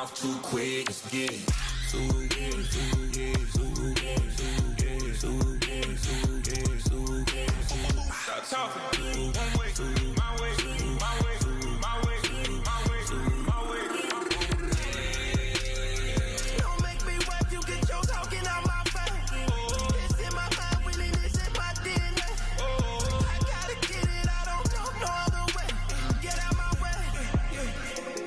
mouth too quick. Let's get it. Stop talking. One way, my way, my way, my way, my way, my way. Don't make me rap, you get your talking out my face. It's in my mind, winning is in my DNA. I gotta get it, I don't know no other way. Get out my way.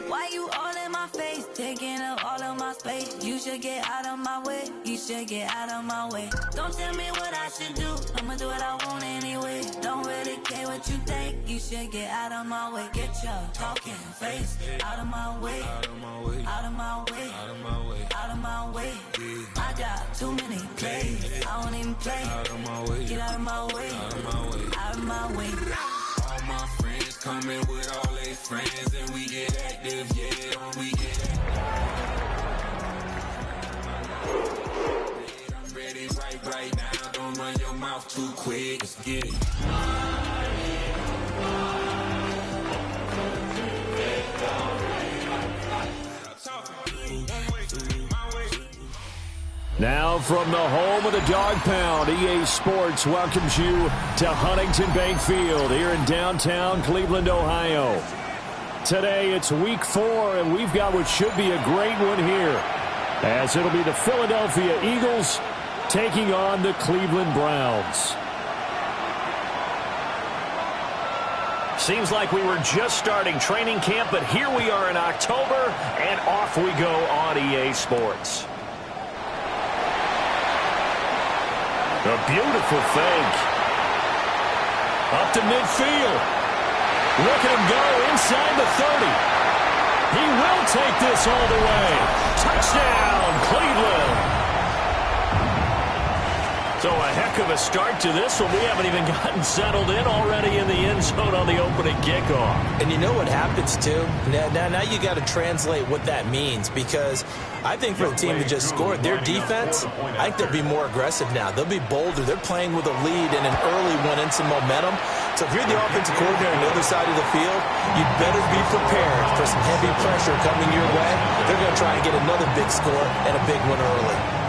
Why you all in my face, taking up all of my space? You should get out of my way, you should get out of my way. Don't tell me what I should do, I'ma do what I want anyway. Don't really care what you think, you should get out of my way. Get your talking face out of my way, out of my way, out of my way, out of my way, out of my way. I got too many plays, I don't even play. Out of my way, get out of my way, out of my way, out of my way. All my friends coming with all their friends, and we get active, yeah, we get active. I'm ready right now, don't run your mouth too quick, let's get it. Now from the home of the Dog Pound, EA Sports welcomes you to Huntington Bank Field here in downtown Cleveland, Ohio. Today it's week 4, and we've got what should be a great one here, as it'll be the Philadelphia Eagles taking on the Cleveland Browns. Seems like we were just starting training camp, but here we are in October, and off we go on EA Sports. A beautiful fake. Up to midfield. Look at him go inside the 30. He will take this all the way. Touchdown, Cleveland. So a heck of a start to this one. We haven't even gotten settled in already in the end zone on the opening kickoff. And you know what happens, too? Now you got to translate what that means, because I think for the team that just scored, their defense, I think they'll be more aggressive now. They'll be bolder. They're playing with a lead and an early one and some momentum. So if you're the offensive coordinator on the other side of the field, you'd better be prepared for some heavy pressure coming your way. They're going to try and get another big score and a big one early.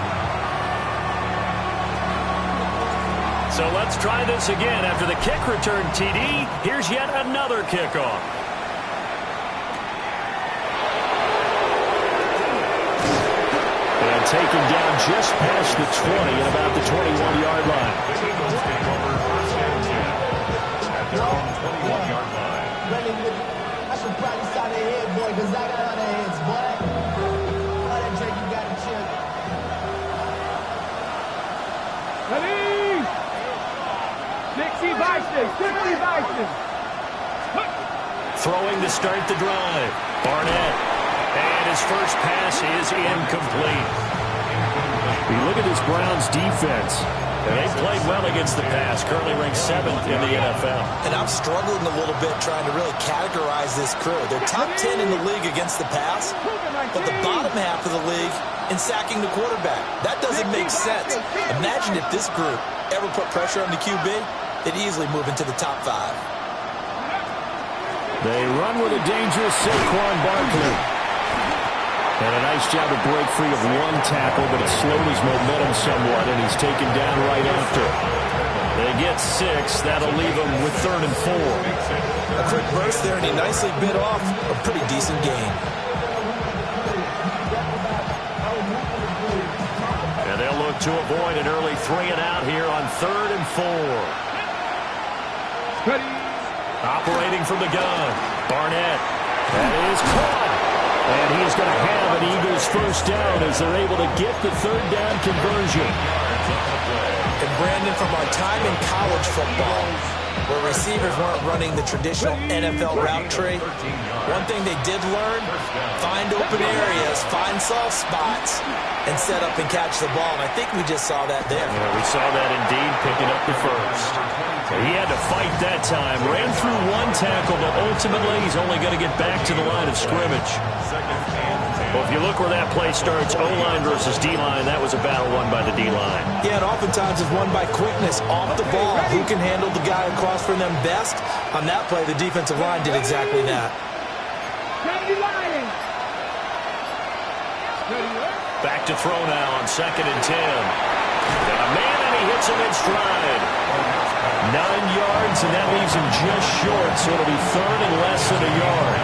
So let's try this again. After the kick return TD, here's yet another kickoff. And taken down just past the 20 at about the 21-yard line. I should probably start a head, boy, because I got other heads, boy. All that drink, you got to chill. Ready? 60 Vikings, 60 Vikings. Throwing to start the drive. Barnett. And his first pass is incomplete. You look at this Browns defense. They played well against the pass, currently ranked 7th in the NFL. And I'm struggling a little bit trying to really categorize this crew. They're top 10 in the league against the pass, but the bottom half of the league in sacking the quarterback. That doesn't make sense. Imagine if this group ever put pressure on the QB, they'd easily move into the top 5. They run with a dangerous Saquon Barkley. And a nice job to break free of one tackle, but it slowed his momentum somewhat, and he's taken down right after. They get 6. That'll leave them with 3rd and 4. A quick burst there, and he nicely bit off a pretty decent gain. And they'll look to avoid an early 3 and out here on 3rd and 4. Ready? Operating from the gun. Barnett. That is caught. And he's going to have an Eagles first down as they're able to get the 3rd down conversion. And Brandon, from our time in college football, where receivers weren't running the traditional NFL route tree, one thing they did learn, find open areas, find soft spots, and set up and catch the ball. And I think we just saw that there. Yeah, we saw that indeed, picking up the first. He had to fight that time. Ran through one tackle, but ultimately he's only going to get back to the line of scrimmage. Well, if you look where that play starts, O-line versus D-line, that was a battle won by the D-line. Yeah, and oftentimes it's won by quickness off the ball. Who can handle the guy across from them best? On that play, the defensive line did exactly that. Back to throw now on 2nd and 10. Got a man, and he hits him in stride. 9 yards, and that leaves him just short, so it'll be 3rd and less than a yard.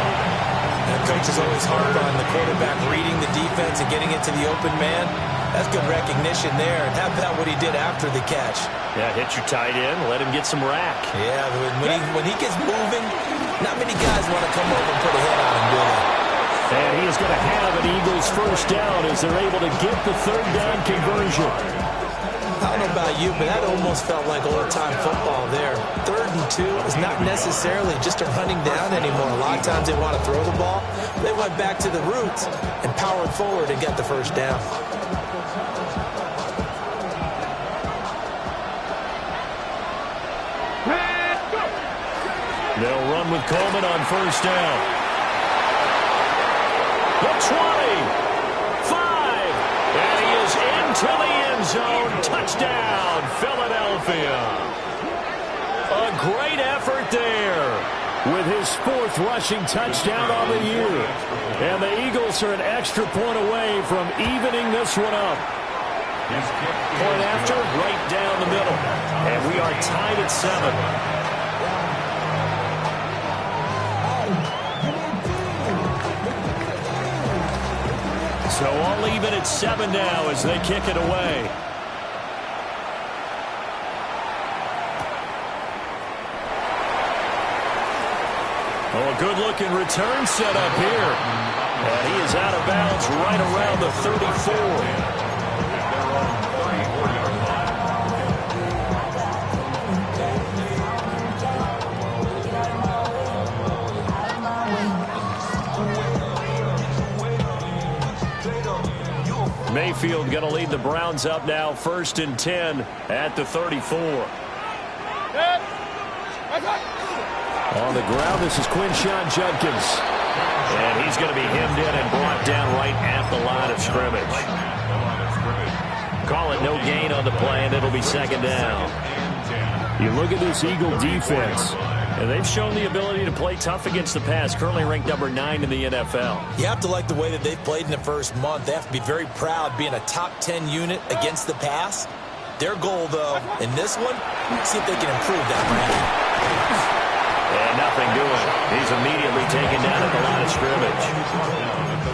The coach is always hard on the quarterback reading the defense and getting it to the open man. That's good recognition there. And how about what he did after the catch? Yeah, hit your tight end, let him get some rack. Yeah, when he gets moving, not many guys want to come over and put a hit on him, do they? And he is going to have an Eagles first down as they're able to get the 3rd down conversion. I don't know about you, but that almost felt like old-time football there. 3rd and 2 is not necessarily just a running down anymore. A lot of times they want to throw the ball. They went back to the roots and powered forward and got the first down. They'll run with Coleman on first down. The 20, 5, and he is into the end zone. Touchdown, Philadelphia. A great effort there with his 4th rushing touchdown on the year. And the Eagles are an extra point away from evening this one up. Point after, right down the middle. And we are tied at 7. So all even at 7 now as they kick it away. Oh, a good-looking return set up here. And he is out of bounds right around the 34. Mayfield going to lead the Browns up now, 1st and 10 at the 34. On the ground, this is Quinshon Judkins. And he's going to be hemmed in and brought down right at the line of scrimmage. Call it no gain on the play, and it'll be 2nd down. You look at this Eagle defense, and they've shown the ability to play tough against the pass, currently ranked number 9 in the NFL. You have to like the way that they've played in the first month. They have to be very proud being a top 10 unit against the pass. Their goal, though, in this one, see if they can improve that ranking. And nothing doing. He's immediately taken down at the line of scrimmage.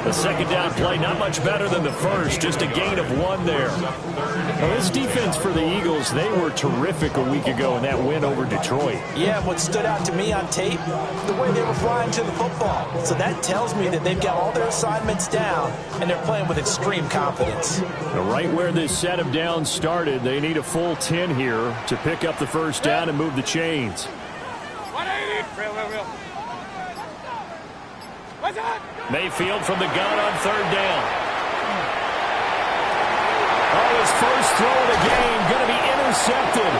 The 2nd down play, not much better than the first, just a gain of 1 there. Now, this defense for the Eagles, they were terrific a week ago in that win over Detroit. Yeah, what stood out to me on tape, the way they were flying to the football. So that tells me that they've got all their assignments down, and they're playing with extreme confidence. Now, right where this set of downs started, they need a full 10 here to pick up the first down and move the chains. Mayfield from the gun on 3rd down. Oh, his first throw of the game going to be intercepted.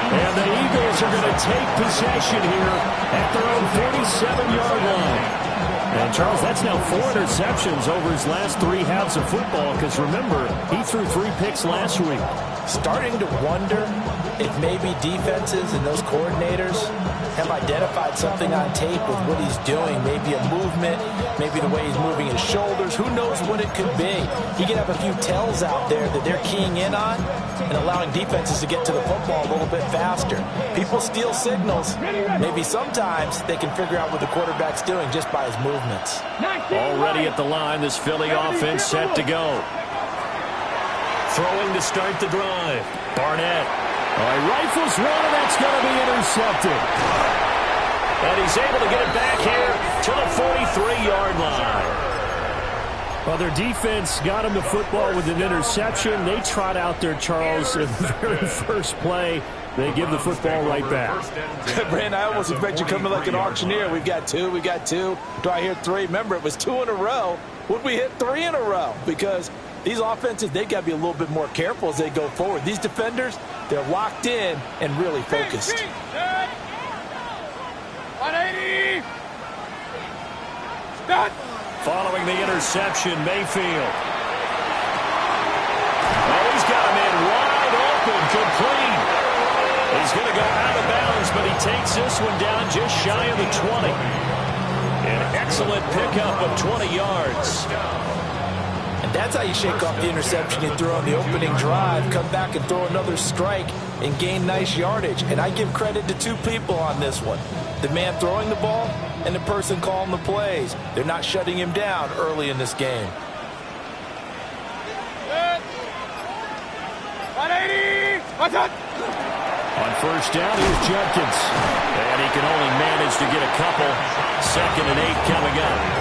And the Eagles are going to take possession here at their own 47-yard line. And, Charles, that's now 4 interceptions over his last 3 halves of football because, remember, he threw 3 picks last week. Starting to wonder if maybe defenses and those coordinators have identified something on tape with what he's doing. Maybe a movement, maybe the way he's moving his shoulders. Who knows what it could be? He could have a few tells out there that they're keying in on and allowing defenses to get to the football a little bit faster. People steal signals. Maybe sometimes they can figure out what the quarterback's doing just by his movements. Already at the line, this Philly offense set to go. Throwing to start the drive. Barnett. Rifles one, and that's going to be intercepted. And he's able to get it back here to the 43-yard line. Well, their defense got him the football with an interception. They trot out there, Charles, in the very first play. They give the football right back. Brandon, I almost expect you coming like an auctioneer. We've got 2, we got 2. Do I hear 3? Remember, it was 2 in a row. Would we hit 3 in a row? Because these offenses, they've got to be a little bit more careful as they go forward. These defenders, they're locked in and really focused. 180. Start. Following the interception, Mayfield. Oh, he's got him in wide open, complete. He's going to go out of bounds, but he takes this one down just shy of the 20. An excellent pickup of 20 yards. And that's how you shake off the interception you threw on the opening drive, come back and throw another strike and gain nice yardage. And I give credit to two people on this one. The man throwing the ball and the person calling the plays. They're not shutting him down early in this game. 180! What's up? On first down, here's Judkins. And he can only manage to get a couple. 2nd and 8 coming up.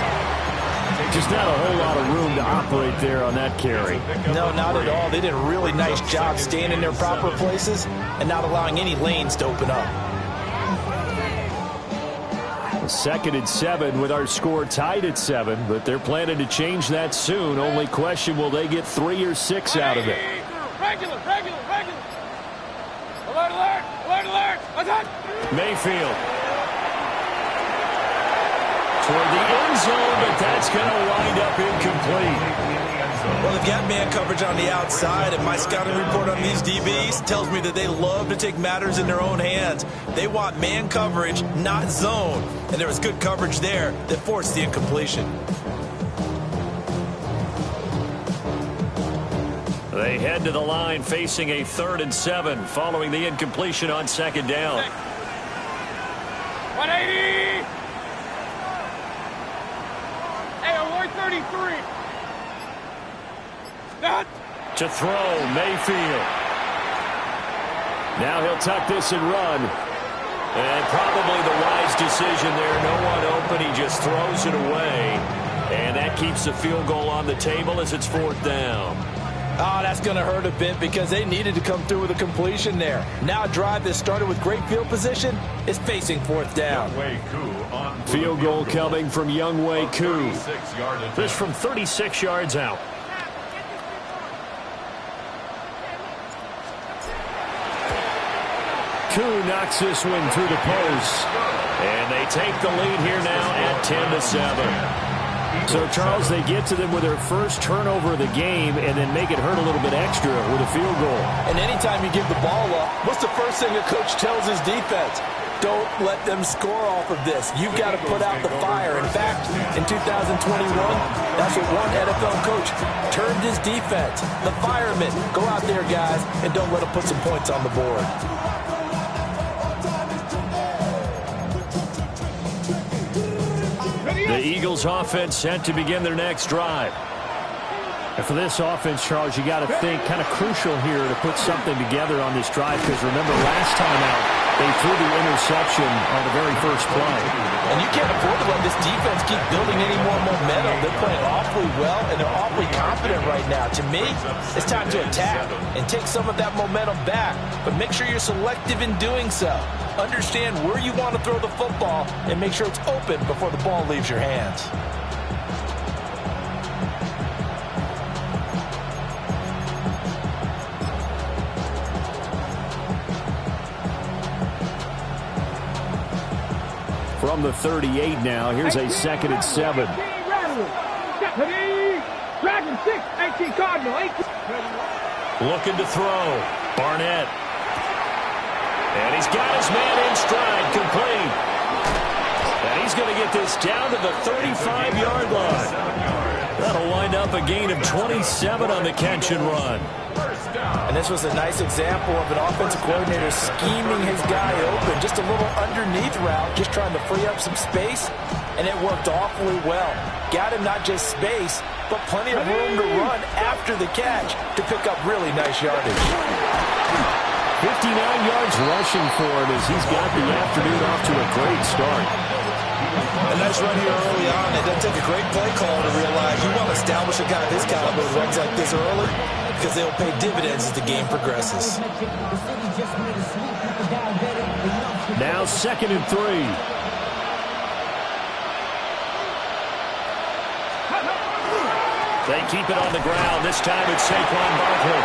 Just not a whole lot of room to operate there on that carry. No, not at all. They did a really nice job staying in their proper places and not allowing any lanes to open up. 2nd and 7 with our score tied at 7, but they're planning to change that soon. Only question, will they get 3 or 6 out of it? Regular. Alert. What's up? Mayfield. Toward the end zone, but that's going to wind up incomplete. Well, they've got man coverage on the outside, and my scouting report on these DBs tells me that they love to take matters in their own hands. They want man coverage, not zone. And there was good coverage there that forced the incompletion. They head to the line facing a 3rd and 7 following the incompletion on 2nd down. 180! Hey, 133! To throw, Mayfield. Now he'll tuck this and run. And probably the wise decision there. No one open. He just throws it away. And that keeps the field goal on the table as it's 4th down. Oh, that's going to hurt a bit because they needed to come through with a completion there. Now a drive that started with great field position is facing 4th down. Field goal coming from Younghoe Koo. This from 36 yards out. Koo knocks this one through the post. And they take the lead here now at 10-7. So, Charles, they get to them with their first turnover of the game and then make it hurt a little bit extra with a field goal. And anytime you give the ball up, what's the first thing a coach tells his defense? Don't let them score off of this. You've got to put out the fire. In fact, in 2021, that's what one NFL coach termed his defense. The firemen. Go out there, guys, and don't let them put some points on the board. The Eagles offense set to begin their next drive. And for this offense, Charles, you got to think kind of crucial here to put something together on this drive because remember last time out, they threw the interception on the very first play. And you can't afford to let this defense keep building any more momentum. They're playing awfully well, and they're awfully confident right now. To me, it's time to attack and take some of that momentum back. But make sure you're selective in doing so. Understand where you want to throw the football and make sure it's open before the ball leaves your hands. From the 38 now, here's a 2nd and 7. Dragon 6, 18 Cardinal, 18. Looking to throw. Barnett. And he's got his man in stride, complete. And he's going to get this down to the 35-yard line. That'll wind up a gain of 27 on the catch and run. And this was a nice example of an offensive coordinator scheming his guy open. Just a little underneath route, just trying to free up some space, and it worked awfully well. Got him not just space, but plenty of room to run after the catch to pick up really nice yardage. 59 yards rushing for him as he's got the afternoon off to a great start. A nice run here early on. It doesn't take a great play call to realize you want to establish a guy of his caliber who runs like this early because they'll pay dividends as the game progresses. Now 2nd and 3. They keep it on the ground. This time it's Saquon Barkley.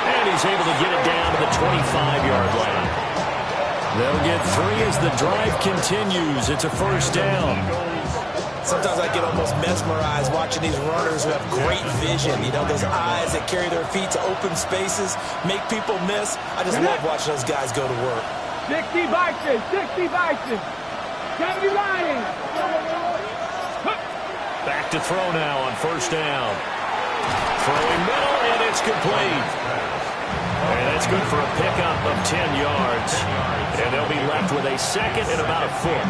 And he's able to get it down to the 25-yard line. They'll get 3 as the drive continues. It's a 1st down. Sometimes I get almost mesmerized watching these runners who have great vision. You know, those eyes that carry their feet to open spaces, make people miss. I just love watching those guys go to work. 60 Bison, 60 Bison. 70 Lions. Back to throw now on 1st down. Throwing middle, and it's complete. And that's good for a pickup of 10 yards. And they'll be left with a second and about a foot.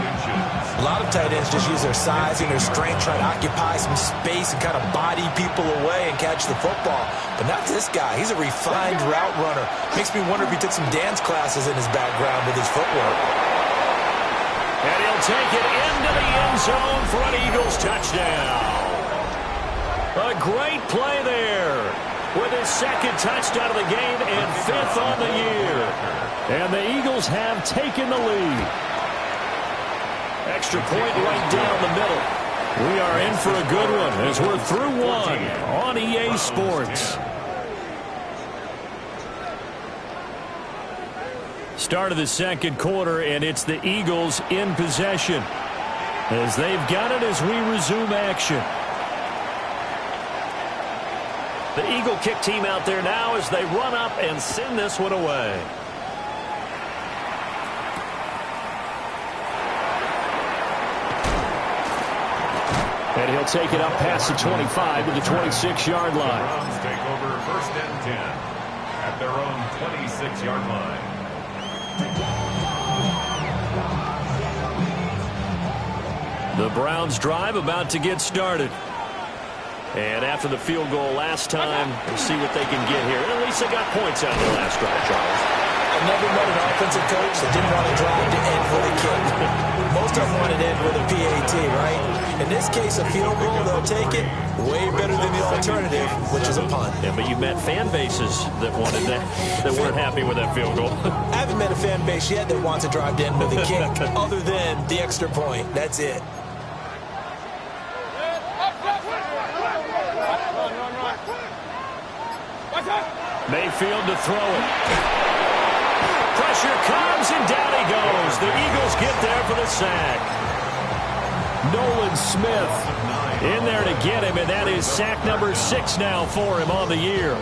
A lot of tight ends just use their size and their strength, try to occupy some space and kind of body people away and catch the football. But not this guy. He's a refined route runner. Makes me wonder if he took some dance classes in his background with his footwork. And he'll take it into the end zone for an Eagles touchdown. A great play there with his second touchdown of the game and 5th on the year. And the Eagles have taken the lead. Extra point right down the middle. We are in for a good one as we're through one on EA Sports. Start of the second quarter, and it's the Eagles in possession as they've got it as we resume action. The Eagle kick team out there now as they run up and send this one away. And he'll take it up past the 25 to the 26-yard line. Browns take over 1st and 10 at their own 26-yard line. The Browns drive about to get started. And after the field goal last time, we'll see what they can get here. And at least they got points out of the last drive, Charles. I've never met an offensive coach that didn't want to drive to end with a kick. Most of them want to end with a PAT, right? In this case, a field goal, they'll take it way better than the alternative, which is a punt. Yeah, but you met fan bases that wanted that, that weren't happy with that field goal. I haven't met a fan base yet that wants to drive to end with a kick other than the extra point. That's it. Mayfield to throw it. Pressure comes, and down he goes. The Eagles get there for the sack. Nolan Smith in there to get him, and that is sack number 6 now for him on the year.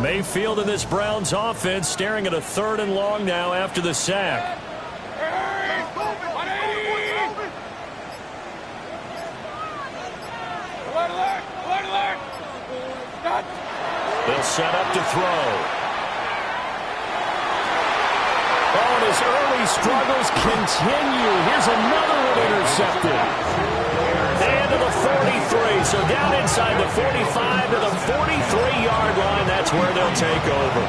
Mayfield in this Browns offense staring at a 3rd and long now after the sack. They'll set up to throw. Oh, and his early struggles continue. Here's another one intercepted. And to the 43. So down inside the 45 to the 43-yard line. That's where they'll take over.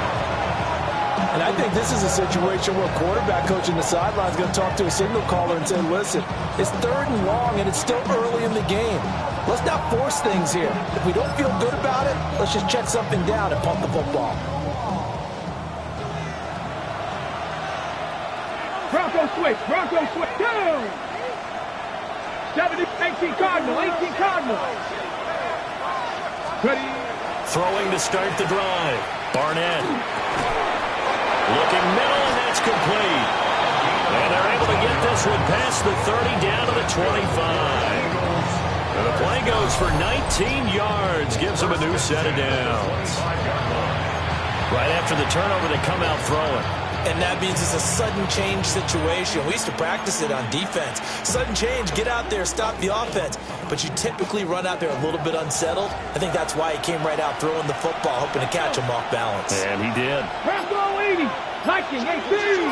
And I think this is a situation where a quarterback coach in the sideline is going to talk to a signal caller and say, listen, it's 3rd and long and it's still early in the game. Let's not force things here. If we don't feel good about it, let's just check something down and pump the football. Bronco switch. Bronco switch. Down. 18 Cardinal. 18 Cardinal. Ready. Throwing to start the drive. Barnett. Looking middle, and that's complete. And they're able to get this one past the 30 down to the 25. And the play goes for 19 yards. Gives them a new set of downs. Right after the turnover, they come out throwing. And that means it's a sudden change situation. We used to practice it on defense. Sudden change, get out there, stop the offense. But you typically run out there a little bit unsettled. I think that's why he came right out throwing the football, hoping to catch him off balance. And he did. Bronco 80. Liking 18.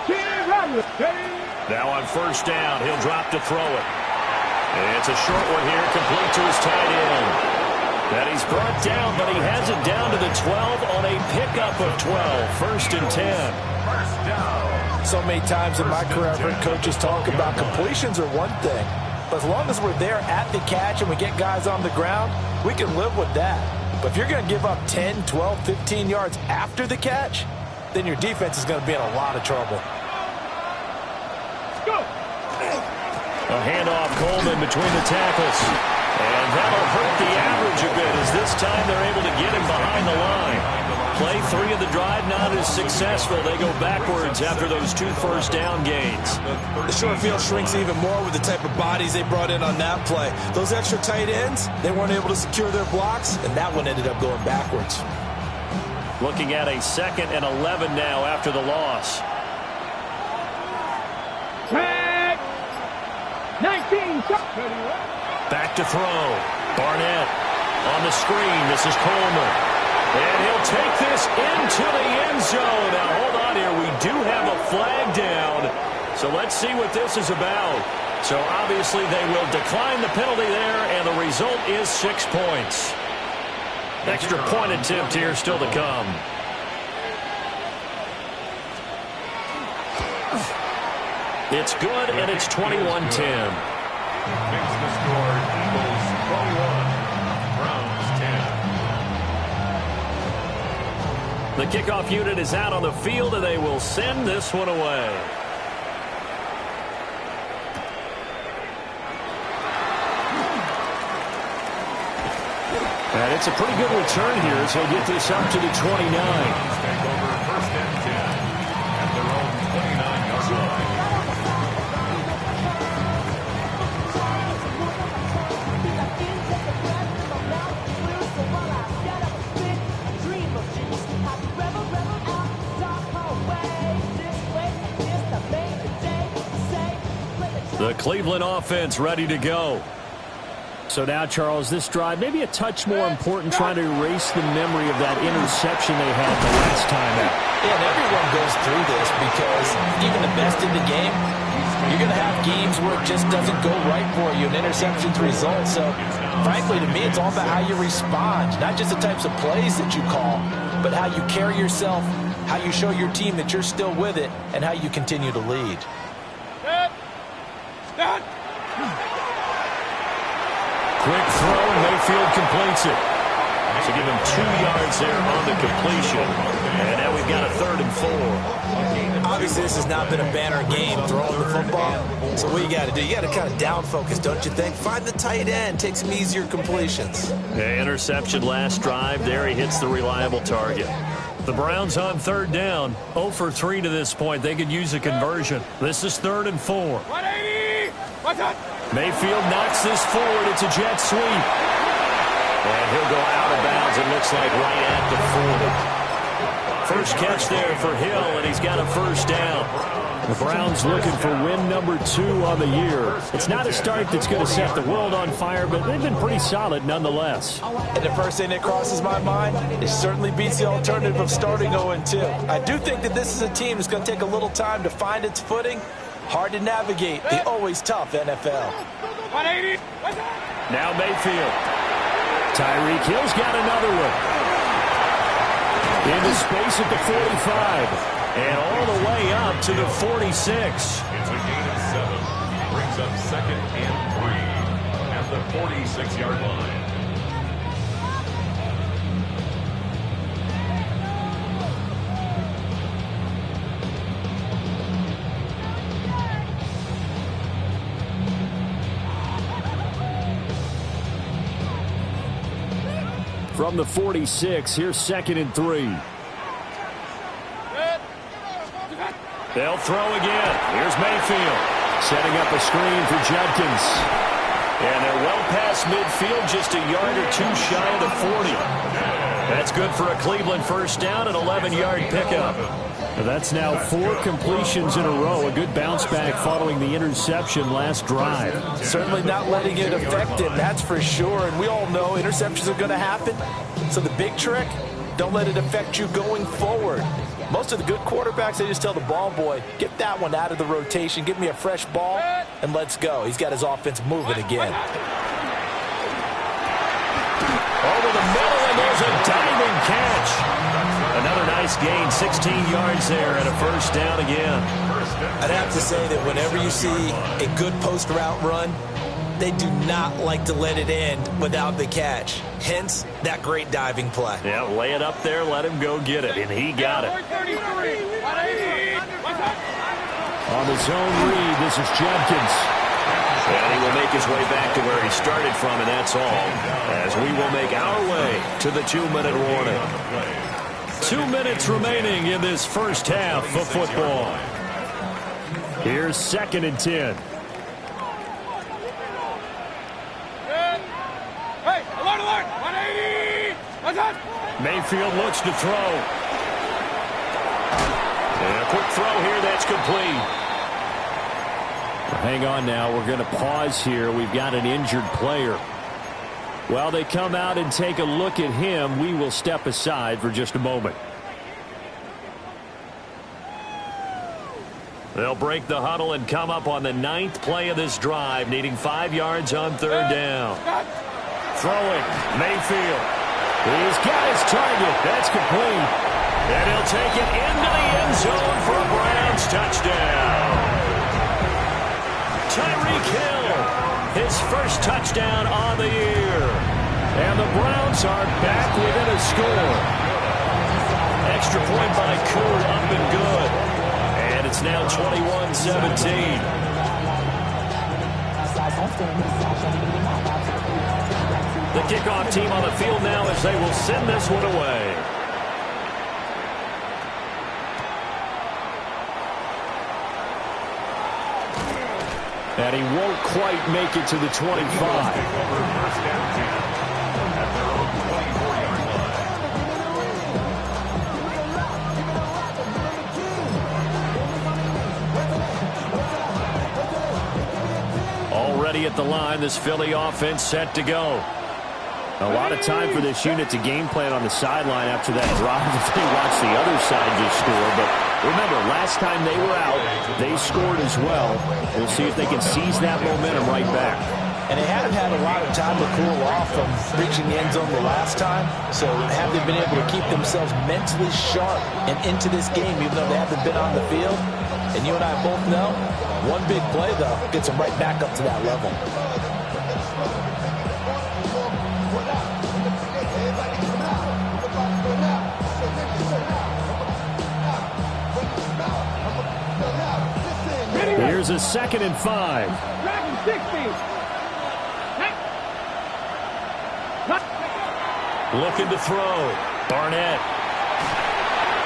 18 Rodgers. Now on 1st down, he'll drop to throw it. And it's a short one here, complete to his tight end. That he's brought down, but he has it down to the 12 on a pickup of 12. 1st and 10. So many times in my career, I've heard coaches talk about completions are one thing. But as long as we're there at the catch and we get guys on the ground, we can live with that. But if you're going to give up 10, 12, 15 yards after the catch, then your defense is going to be in a lot of trouble. Go. A handoff, Coleman between the tackles. And that'll hurt the average a bit as this time they're able to get him behind the line. Play 3 of the drive not as successful. They go backwards after those 2 first down gains. The short field shrinks even more with the type of bodies they brought in on that play. Those extra tight ends, they weren't able to secure their blocks, and that one ended up going backwards. Looking at a 2nd and 11 now after the loss. Back to throw. Barnett on the screen. This is Coleman. And he'll take this into the end zone. Now, hold on here. We do have a flag down. So let's see what this is about. So obviously they will decline the penalty there, and the result is 6 points. Extra point attempt here still to come. It's good, and it's 21-10. Makes the score Eagles 21, Browns 10. The kickoff unit is out on the field, and they will send this one away. And it's a pretty good return here as he'll get this up to the 29. Take over first and 10 at their own 29-yard line. The Cleveland offense ready to go. So now, Charles, this drive maybe a touch more important, trying to erase the memory of that interception they had the last time out. Yeah, and everyone goes through this because even the best in the game, you're going to have games where it just doesn't go right for you, and interceptions result. So, frankly, to me, it's all about how you respond, not just the types of plays that you call, but how you carry yourself, how you show your team that you're still with it, and how you continue to lead. Quick throw, and Mayfield completes it. So give him 2 yards there on the completion. And now we've got a 3rd and 4. Obviously, this has not been a banner game throwing the football. So what you got to do, you got to kind of down focus, don't you think? Find the tight end, take some easier completions. Yeah, interception last drive. There he hits the reliable target. The Browns on 3rd down. 0 for 3 to this point. They could use a conversion. This is 3rd and 4. 180! What's up? Mayfield knocks this forward. It's a jet sweep. And he'll go out of bounds, it looks like, right at the 40. First catch there for Hill, and he's got a 1st down. The Browns looking for win number 2 on the year. It's not a start that's going to set the world on fire, but they've been pretty solid nonetheless. And the first thing that crosses my mind, it certainly beats the alternative of starting 0-2. I do think that this is a team that's going to take a little time to find its footing. Hard to navigate the always tough NFL. 180! Now Mayfield. Tyreek Hill's got another one. Into space at the 45. And all the way up to the 46. It's a gain of 7. Brings up 2nd and 3 at the 46-yard line. From the 46, here's 2nd and 3. They'll throw again. Here's Mayfield. Setting up a screen for Judkins. And they're well past midfield, just a yard or 2 shy of the 40. That's good for a Cleveland 1st down, an 11-yard pickup. That's now 4 completions in a row. A good bounce back following the interception last drive. Certainly not letting it affect him, that's for sure. And we all know interceptions are going to happen. So the big trick, don't let it affect you going forward. Most of the good quarterbacks, they just tell the ball boy, get that one out of the rotation, give me a fresh ball, and let's go. He's got his offense moving again. Over the middle, and there's a diving catch. Another nice gain, 16 yards there, and a 1st down again. I'd have to say that whenever you see a good post route run, they do not like to let it end without the catch. Hence, that great diving play. Yeah, lay it up there, let him go get it, and he got it. On the zone read, this is Judkins. And he will make his way back to where he started from, and that's all, as we will make our way to the 2-minute warning. 2 minutes remaining in this 1st half of football. Here's 2nd and 10. Hey, alert! 180! What's up? Mayfield looks to throw. And a quick throw here that's complete. Hang on now. We're going to pause here. We've got an injured player. While they come out and take a look at him, we will step aside for just a moment. They'll break the huddle and come up on the 9th play of this drive, needing 5 yards on 3rd down. Throwing, Mayfield. He's got his target. That's complete. And he'll take it into the end zone for a Browns touchdown. Tyreek Hill, his first touchdown on the year. And the Browns are back within a score. Extra point by Coon, up and good. And it's now 21-17. The kickoff team on the field now as they will send this one away. And he won't quite make it to the 25. Already at the line, this Philly offense set to go. A lot of time for this unit to game plan on the sideline after that drive if they watch the other side just score. But remember, last time they were out, they scored as well. We'll see if they can seize that momentum right back. And they haven't had a lot of time to cool off from reaching the end zone the last time. So have they been able to keep themselves mentally sharp and into this game, even though they haven't been on the field? And you and I both know, one big play, though, gets them right back up to that level. Here's a 2nd and 5. Dragon 60. Looking to throw. Barnett.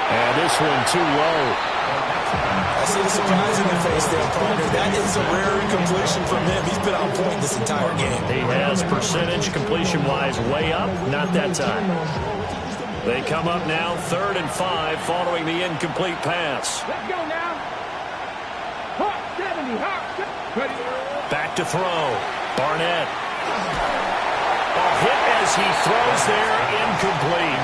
And this one too low. I see the surprise in the face there, partner. That is a rare incompletion from him. He's been on point this entire game. He has percentage completion-wise way up. Not that time. They come up now 3rd and 5 following the incomplete pass. Let's go now. Hot 70. Hot. Back to throw. Barnett. A hit as he throws there. Incomplete.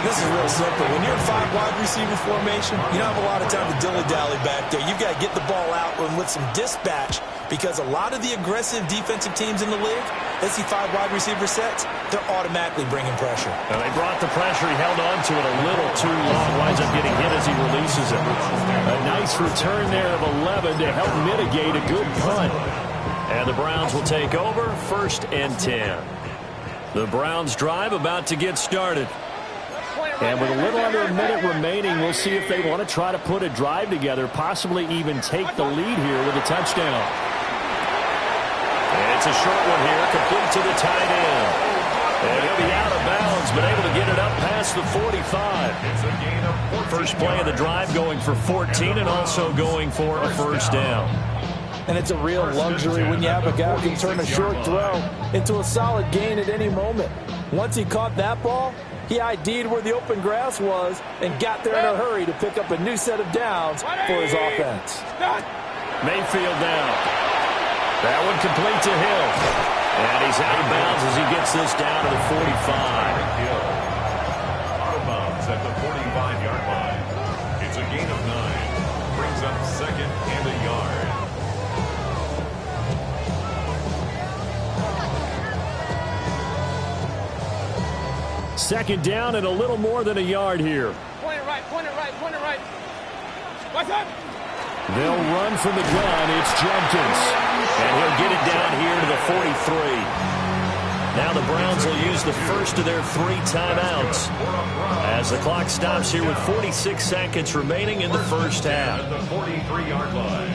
This is real simple. When you're in 5 wide receiver formation, you don't have a lot of time to dilly-dally back there. You've got to get the ball out and with some dispatch, because a lot of the aggressive defensive teams in the league, they see 5 wide receiver sets, they're automatically bringing pressure. And they brought the pressure. He held on to it a little too long. Winds up getting hit as he releases it. A nice return there of 11 to help mitigate a good punt. And the Browns will take over 1st and 10. The Browns drive about to get started. And with a little under a minute remaining, we'll see if they want to try to put a drive together, possibly even take the lead here with a touchdown. And it's a short one here, complete to the tight end. And he'll be out of bounds, but able to get it up past the 45. First play of the drive going for 14 and also going for a 1st down. And it's a real luxury when you have a guy who can turn a short throw into a solid gain at any moment. Once he caught that ball, he ID'd where the open grass was and got there in a hurry to pick up a new set of downs for his offense. Mayfield down. That one complete to Hill. And he's out of bounds as he gets this down to the 45. Out of bounds at the 45-yard line. It's a gain of 9. Brings up 2nd and a yard. Second down and a little more than a yard here. Point it right, point it right, point it right. What's up? They'll run from the gun. It's Jenkins. And he'll get it down here to the 43. Now the Browns will use the first of their 3 timeouts as the clock stops here with 46 seconds remaining in the first half. At the 43-yard line.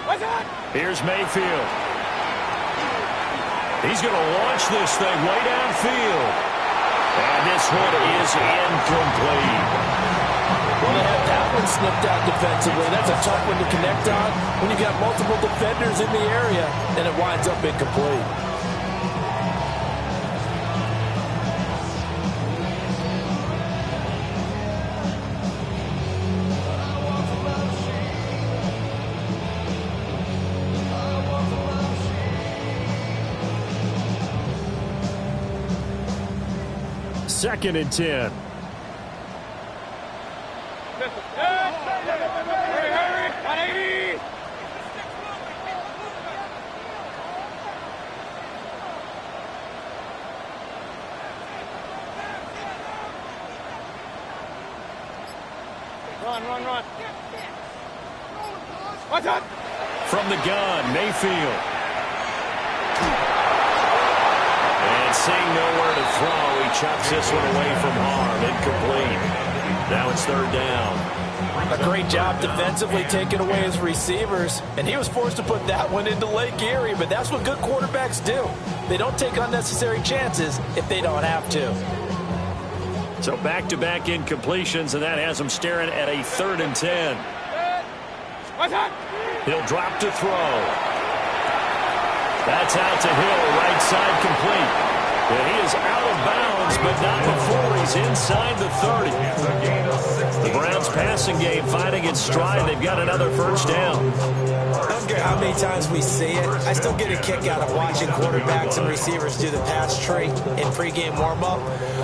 What's up? Here's Mayfield. He's going to launch this thing way downfield. And this one is incomplete. Well, they had that one snipped out defensively. That's a tough one to connect on when you got multiple defenders in the area, and it winds up incomplete. 2nd and 10. Hurry, 180. Run. Watch out. From the gun, Mayfield. And seeing nowhere to throw, he chucks this one away from harm. Incomplete. Now it's 3rd down. A great job defensively taking away his receivers, and he was forced to put that one into Lake Erie, but that's what good quarterbacks do. They don't take unnecessary chances if they don't have to. So back-to-back incompletions, and that has him staring at a 3rd and 10. Watch out. He'll drop to throw. That's out to Hill, right side complete. And he is out of bounds, but not before he's inside the 30. The Browns passing game finding its stride. They've got another 1st down. I don't care how many times we see it. I still get a kick out of watching quarterbacks and receivers do the pass tree in pregame warm-up.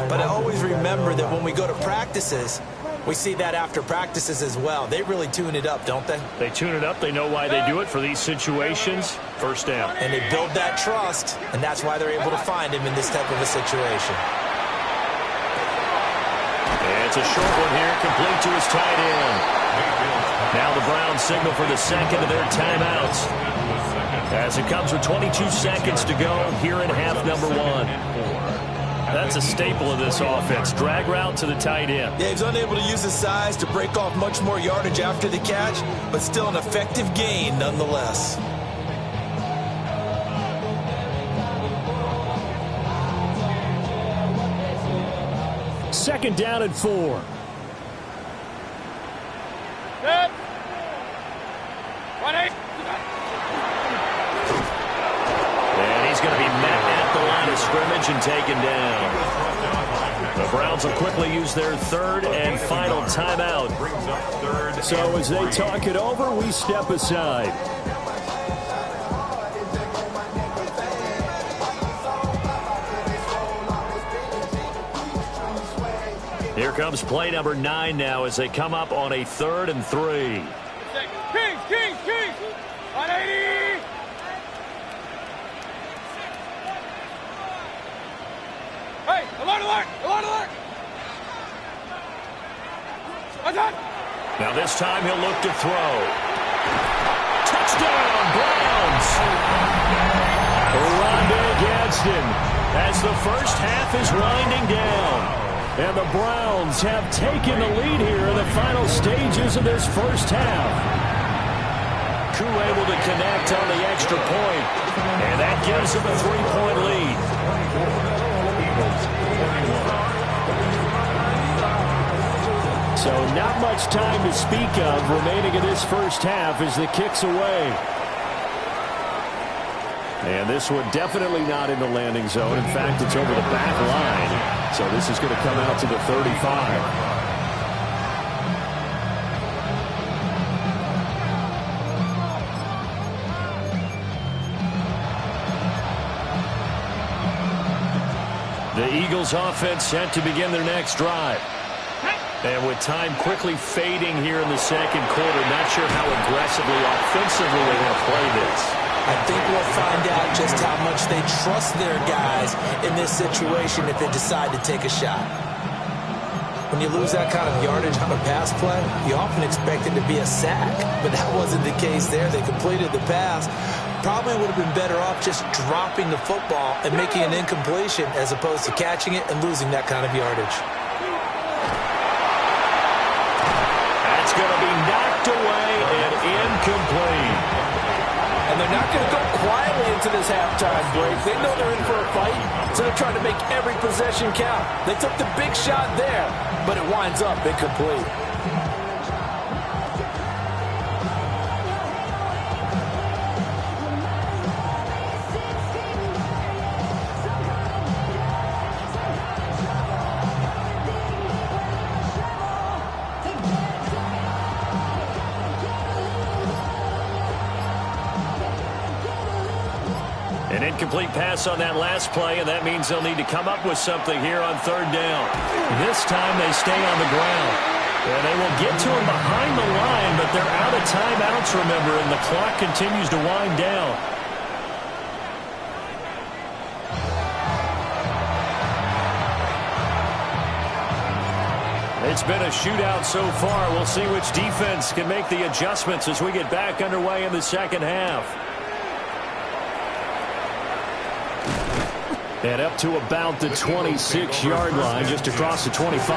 But I always remember that when we go to practices, we see that after practices as well. They really tune it up, don't they? They tune it up. They know why they do it for these situations. 1st down. And they build that trust, and that's why they're able to find him in this type of a situation. And it's a short one here, complete to his tight end. Now the Browns signal for the 2nd of their timeouts, as it comes with 22 seconds to go here in half number 1. That's a staple of this offense. Drag route to the tight end. Yeah, he's unable to use his size to break off much more yardage after the catch, but still an effective gain nonetheless. Second down and 4. Set. 180. And he's going to be met at the line of scrimmage and taken down. The Browns will quickly use their 3rd and final timeout. So as they talk it over, we step aside. Here comes play number 9 now as they come up on a 3rd and 3. Kings. 180. Hey, alert. Watch out. Now this time he'll look to throw. Touchdown, Browns! Rondé Gadsden as the first half is winding down. And the Browns have taken the lead here in the final stages of this first half. Koo able to connect on the extra point, and that gives them a 3-point lead. So not much time to speak of remaining in this first half as the kick's away. And this one definitely not in the landing zone. In fact, it's over the back line. So this is going to come out to the 35. The Eagles offense set to begin their next drive. And with time quickly fading here in the 2nd quarter, not sure how aggressively, offensively they want to play this. I think we'll find out just how much they trust their guys in this situation if they decide to take a shot. When you lose that kind of yardage on a pass play, you often expect it to be a sack, but that wasn't the case there. They completed the pass. Probably would have been better off just dropping the football and making an incompletion as opposed to catching it and losing that kind of yardage. That's going to be knocked away and incomplete. And they're not going to go quietly into this halftime break. They know they're in for a fight, so they're trying to make every possession count. They took the big shot there, but it winds up incomplete. Incomplete pass on that last play, and that means they'll need to come up with something here on third down. This time they stay on the ground. And they will get to him behind the line, but they're out of timeouts, remember, and the clock continues to wind down. It's been a shootout so far. We'll see which defense can make the adjustments as we get back underway in the second half. And up to about the 26-yard line, just across the 25.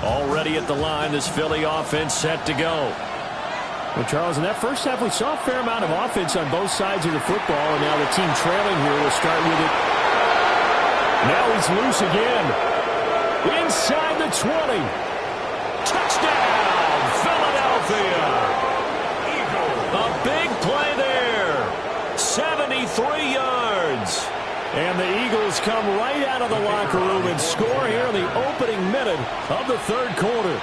Already at the line, this Philly offense set to go. Well, Charles, in that first half, we saw a fair amount of offense on both sides of the football, and now the team trailing here will start with it. Now he's loose again. Inside the 20. Touchdown, Philadelphia. A big play there. 73 yards. And the Eagles come right out of the locker room and score here in the opening minute of the third quarter.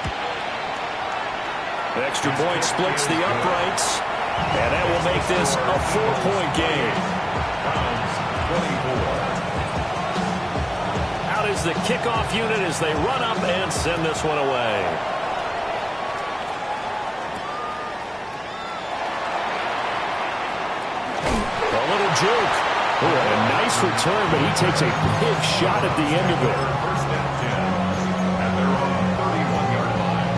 Extra point splits the uprights, and that will make this a 4-point game. Out is the kickoff unit as they run up and send this one away. A little juke. Ooh, a nice return, but he takes a big shot at the end of it. First down 10 at their own 31-yard line.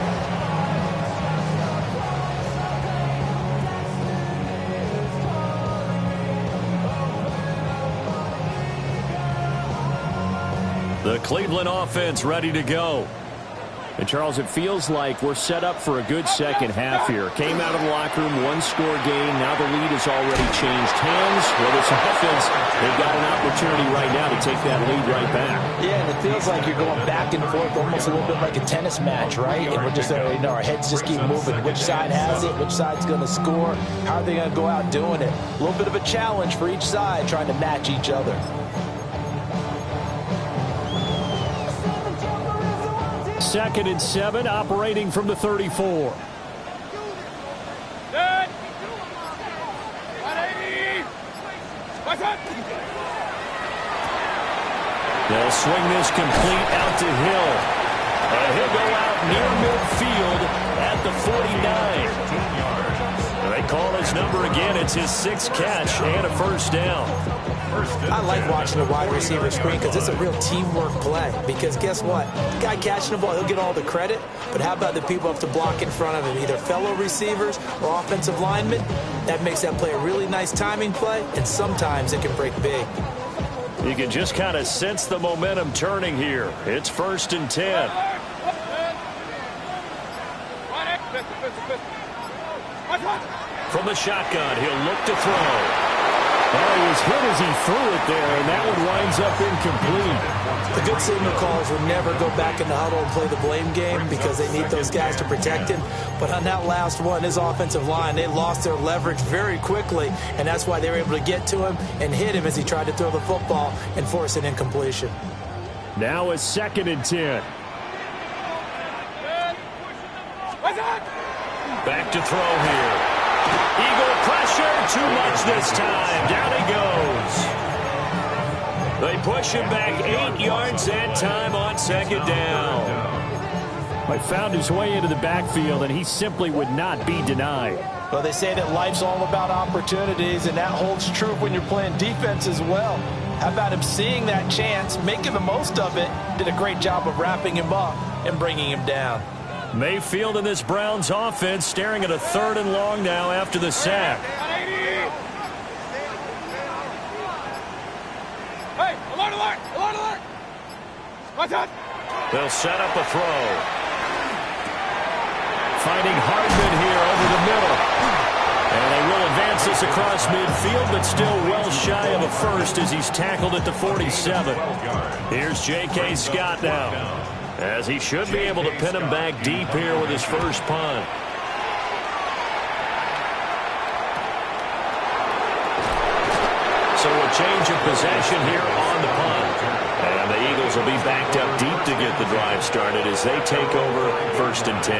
The Cleveland offense ready to go. And, Charles, it feels like we're set up for a good second half here. Came out of the locker room, one-score game. Now the lead has already changed hands. Well, this offense, they've got an opportunity right now to take that lead right back. Yeah, and it feels like you're going back and forth almost a little bit like a tennis match, right? And we're just, our heads just keep moving. Which side has it? Which side's going to score? How are they going to go out doing it? A little bit of a challenge for each side trying to match each other. Second and 7, operating from the 34. They'll swing this complete out to Hill. He'll go out near midfield at the 49. They call his number again. It's his 6th catch and a first down. I like watching the wide receiver screen because it's a real teamwork play. Because guess what? The guy catching the ball, he'll get all the credit. But how about the people up to block in front of him, either fellow receivers or offensive linemen? That makes that play a really nice timing play, and sometimes it can break big. You can just kind of sense the momentum turning here. It's 1st and 10. From the shotgun, he'll look to throw. Well, he was hit as he threw it there, and that one winds up incomplete. The good signal callers would never go back in the huddle and play the blame game because they need those guys to protect him. But on that last one, his offensive line, they lost their leverage very quickly, and that's why they were able to get to him and hit him as he tried to throw the football and force an incompletion. Now it's 2nd and 10. Back to throw here. Eagle pressure, too much this time. Down he goes. They push him back 8 yards that time on 2nd down. He found his way into the backfield, and he simply would not be denied. Well, they say that life's all about opportunities, and that holds true when you're playing defense as well. How about him seeing that chance, making the most of it, did a great job of wrapping him up and bringing him down. Mayfield in this Browns offense staring at a 3rd and long now after the sack. Hey, alert, alert, alert, alert. Watch out. They'll set up a throw. Finding Hardman here over the middle. And they will advance this across midfield, but still well shy of a first as he's tackled at the 47. Here's J.K. Scott now, as he should be able to pin him back deep here with his first punt. So a change of possession here on the punt. And the Eagles will be backed up deep to get the drive started as they take over 1st and 10.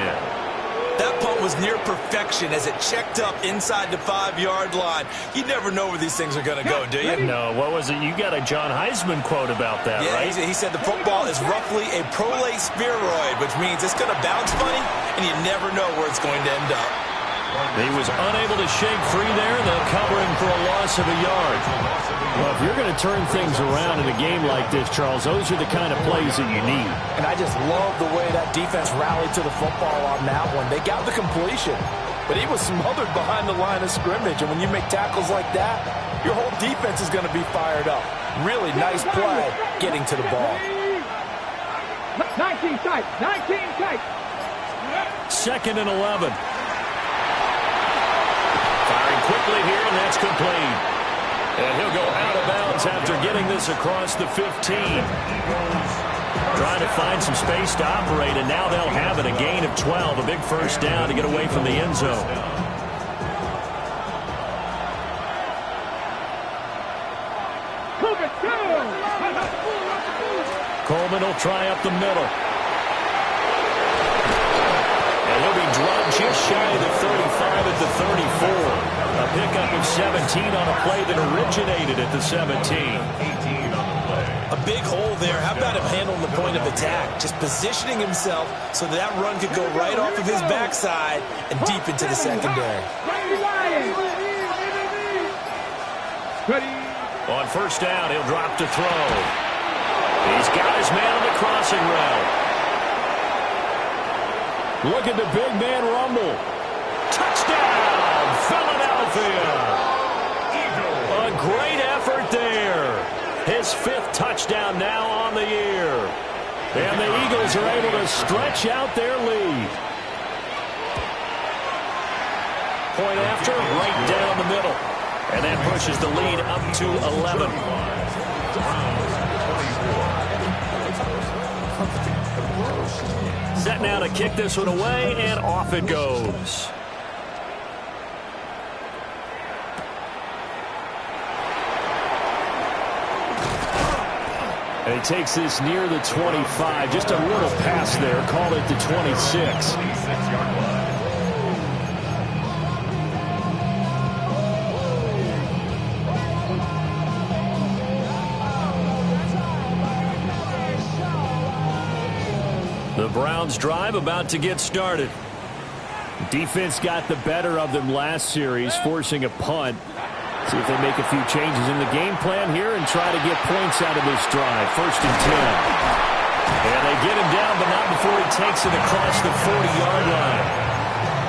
That punt was near perfection as it checked up inside the 5-yard line. You never know where these things are going to go, do you? No, what was it? You got a John Heisman quote about that, yeah, right? He said the football is roughly a prolate spheroid, which means it's going to bounce funny, and you never know where it's going to end up. He was unable to shake free there. They'll cover him for a loss of a yard. Well, if you're going to turn things around in a game like this, Charles, those are the kind of plays that you need. And I just love the way that defense rallied to the football on that one. They got the completion, but he was smothered behind the line of scrimmage. And when you make tackles like that, your whole defense is going to be fired up. Really nice play getting to the ball. 19 tight, 19 tight. 2nd and 11. Firing quickly here, and that's complete. And he'll go out of bounds after getting this across the 15. Trying to find some space to operate, and now they'll have it. A gain of 12, a big first down to get away from the end zone. Coleman will try up the middle. And he'll be dropped just shy of the 35 at the 34. A pickup of 17 on a play that originated at the 17. A big hole there. How about him handling the point of attack? Just positioning himself so that run could go right off of his backside and deep into the secondary. On first down, he'll drop to throw. He's got his man on the crossing route. Look at the big man rumble. Touchdown, Philadelphia. A great effort there. His 5th touchdown now on the year. And the Eagles are able to stretch out their lead. Point after, right down the middle. And that pushes the lead up to 11. Set now to kick this one away, and off it goes. And he takes this near the 25. Just a little pass there. Call it the 26. The Browns drive about to get started. Defense got the better of them last series, forcing a punt. See if they make a few changes in the game plan here and try to get points out of this drive. 1st and 10. And they get him down, but not before he takes it across the 40-yard line.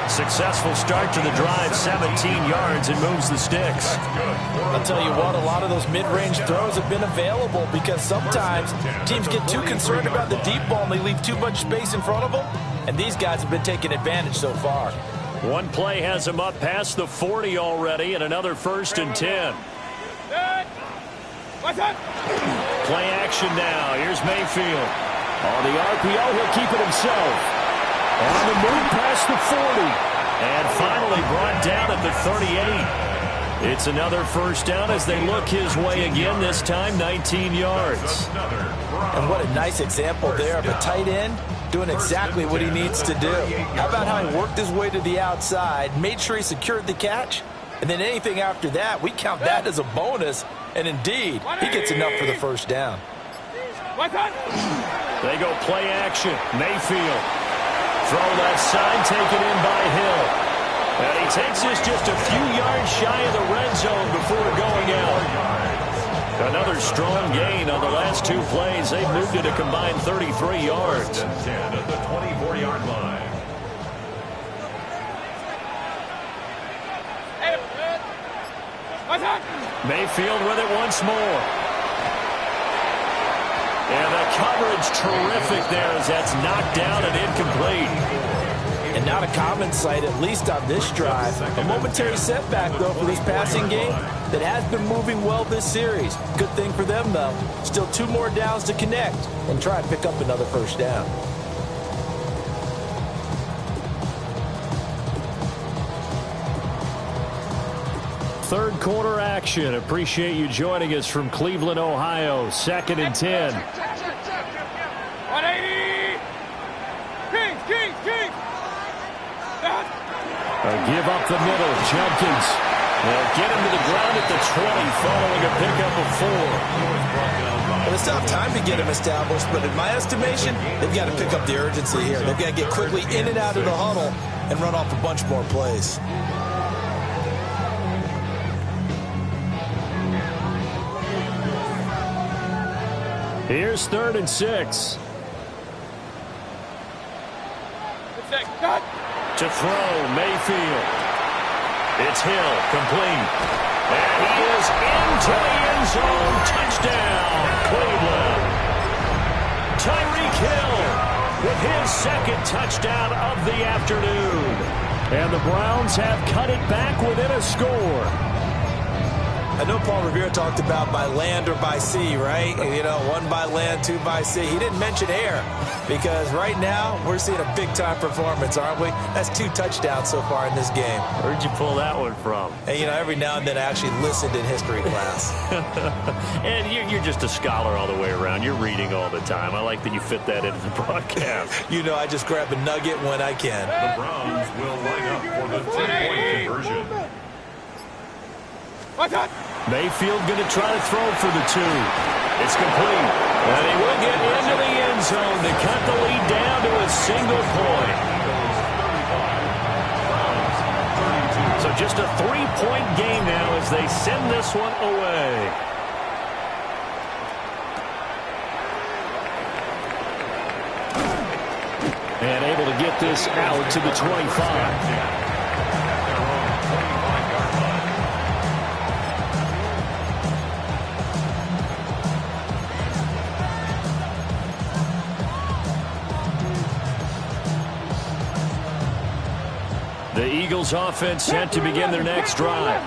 Successful start to the drive, 17 yards, and moves the sticks. I'll tell you what, a lot of those mid-range throws have been available because sometimes teams get too concerned about the deep ball and they leave too much space in front of them, and these guys have been taking advantage so far. One play has him up past the 40 already, and another 1st and 10. Play action now. Here's Mayfield. On the RPO, he'll keep it himself. On the move past the 40. And finally brought down at the 38. It's another first down as they look his way again, this time 19 yards. And what a nice example there of a tight end doing exactly what he needs to do. How about how he worked his way to the outside, made sure he secured the catch, and then anything after that, we count that as a bonus. And indeed, he gets enough for the first down. They go play action. Mayfield. Throw left side, taken in by Hill. And he takes this just a few yards shy of the red zone before going out. Another strong gain on the last 2 plays. They've moved it a combined 33 yards. 10 at the 24-yard line. Mayfield with it once more. And the coverage terrific there as that's knocked down and incomplete. And not a common sight, at least on this drive. A momentary setback, though, for this passing game that has been moving well this series. Good thing for them, though. Still 2 more downs to connect and try and pick up another first down. third quarter action. Appreciate you joining us from Cleveland, Ohio. 2nd and 10. 180. Kings. Give up the middle. Jenkins. They'll get him to the ground at the 20 following a pickup of 4. Well, it's not time to get him established, but in my estimation, they've got to pick up the urgency here. They've got to get quickly in and out of the huddle and run off a bunch more plays. Here's 3rd and 6. To throw, Mayfield. It's Hill, complete. And he is into the end zone. Touchdown, Cleveland. Tyreek Hill with his 2nd touchdown of the afternoon. And the Browns have cut it back within a score. I know Paul Revere talked about by land or by sea, right? You know, 1 by land, 2 by sea. He didn't mention air because right now we're seeing a big-time performance, aren't we? That's 2 touchdowns so far in this game. Where'd you pull that one from? And, you know, every now and then I actually listened in history class. And you're just a scholar all the way around. You're reading all the time. I like that you fit that into the broadcast. You know, I just grab a nugget when I can. The Browns will line up for the 2-point conversion. Mayfield going to try to throw for the 2. It's complete. And he will get into the end zone to cut the lead down to a single point. So just a 3-point game now as they send this one away. And able to get this out to the 25. The Eagles offense set to begin their next drive.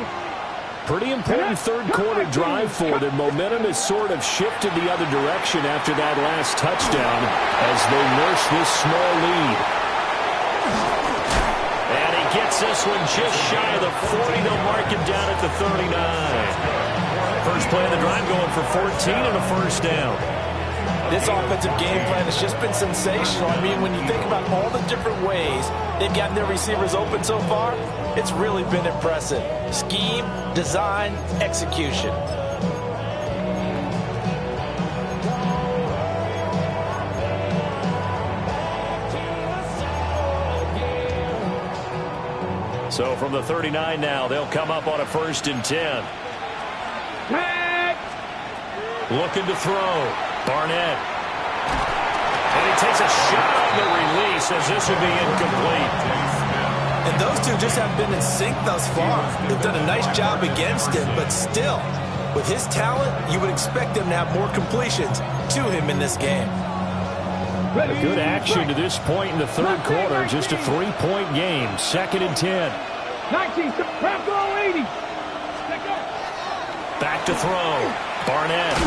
Pretty important third quarter drive for them. Momentum has sort of shifted the other direction after that last touchdown as they nurse this small lead. And he gets this one just shy of the 40. They'll mark him down at the 39. First play of the drive going for 14 and a first down. This offensive game plan has just been sensational. I mean, when you think about all the different ways they've gotten their receivers open so far, it's really been impressive. Scheme, design, execution. So from the 39 now, they'll come up on a 1st and 10. Looking to throw. Barnett. And he takes a shot on the release as this will be incomplete. And those two just haven't been in sync thus far. They've done a nice job against him, but still, with his talent, you would expect them to have more completions to him in this game. A good action to this point in the third quarter. Just a 3-point game. 2nd and 10. 19, 80. Back to throw. Barnett.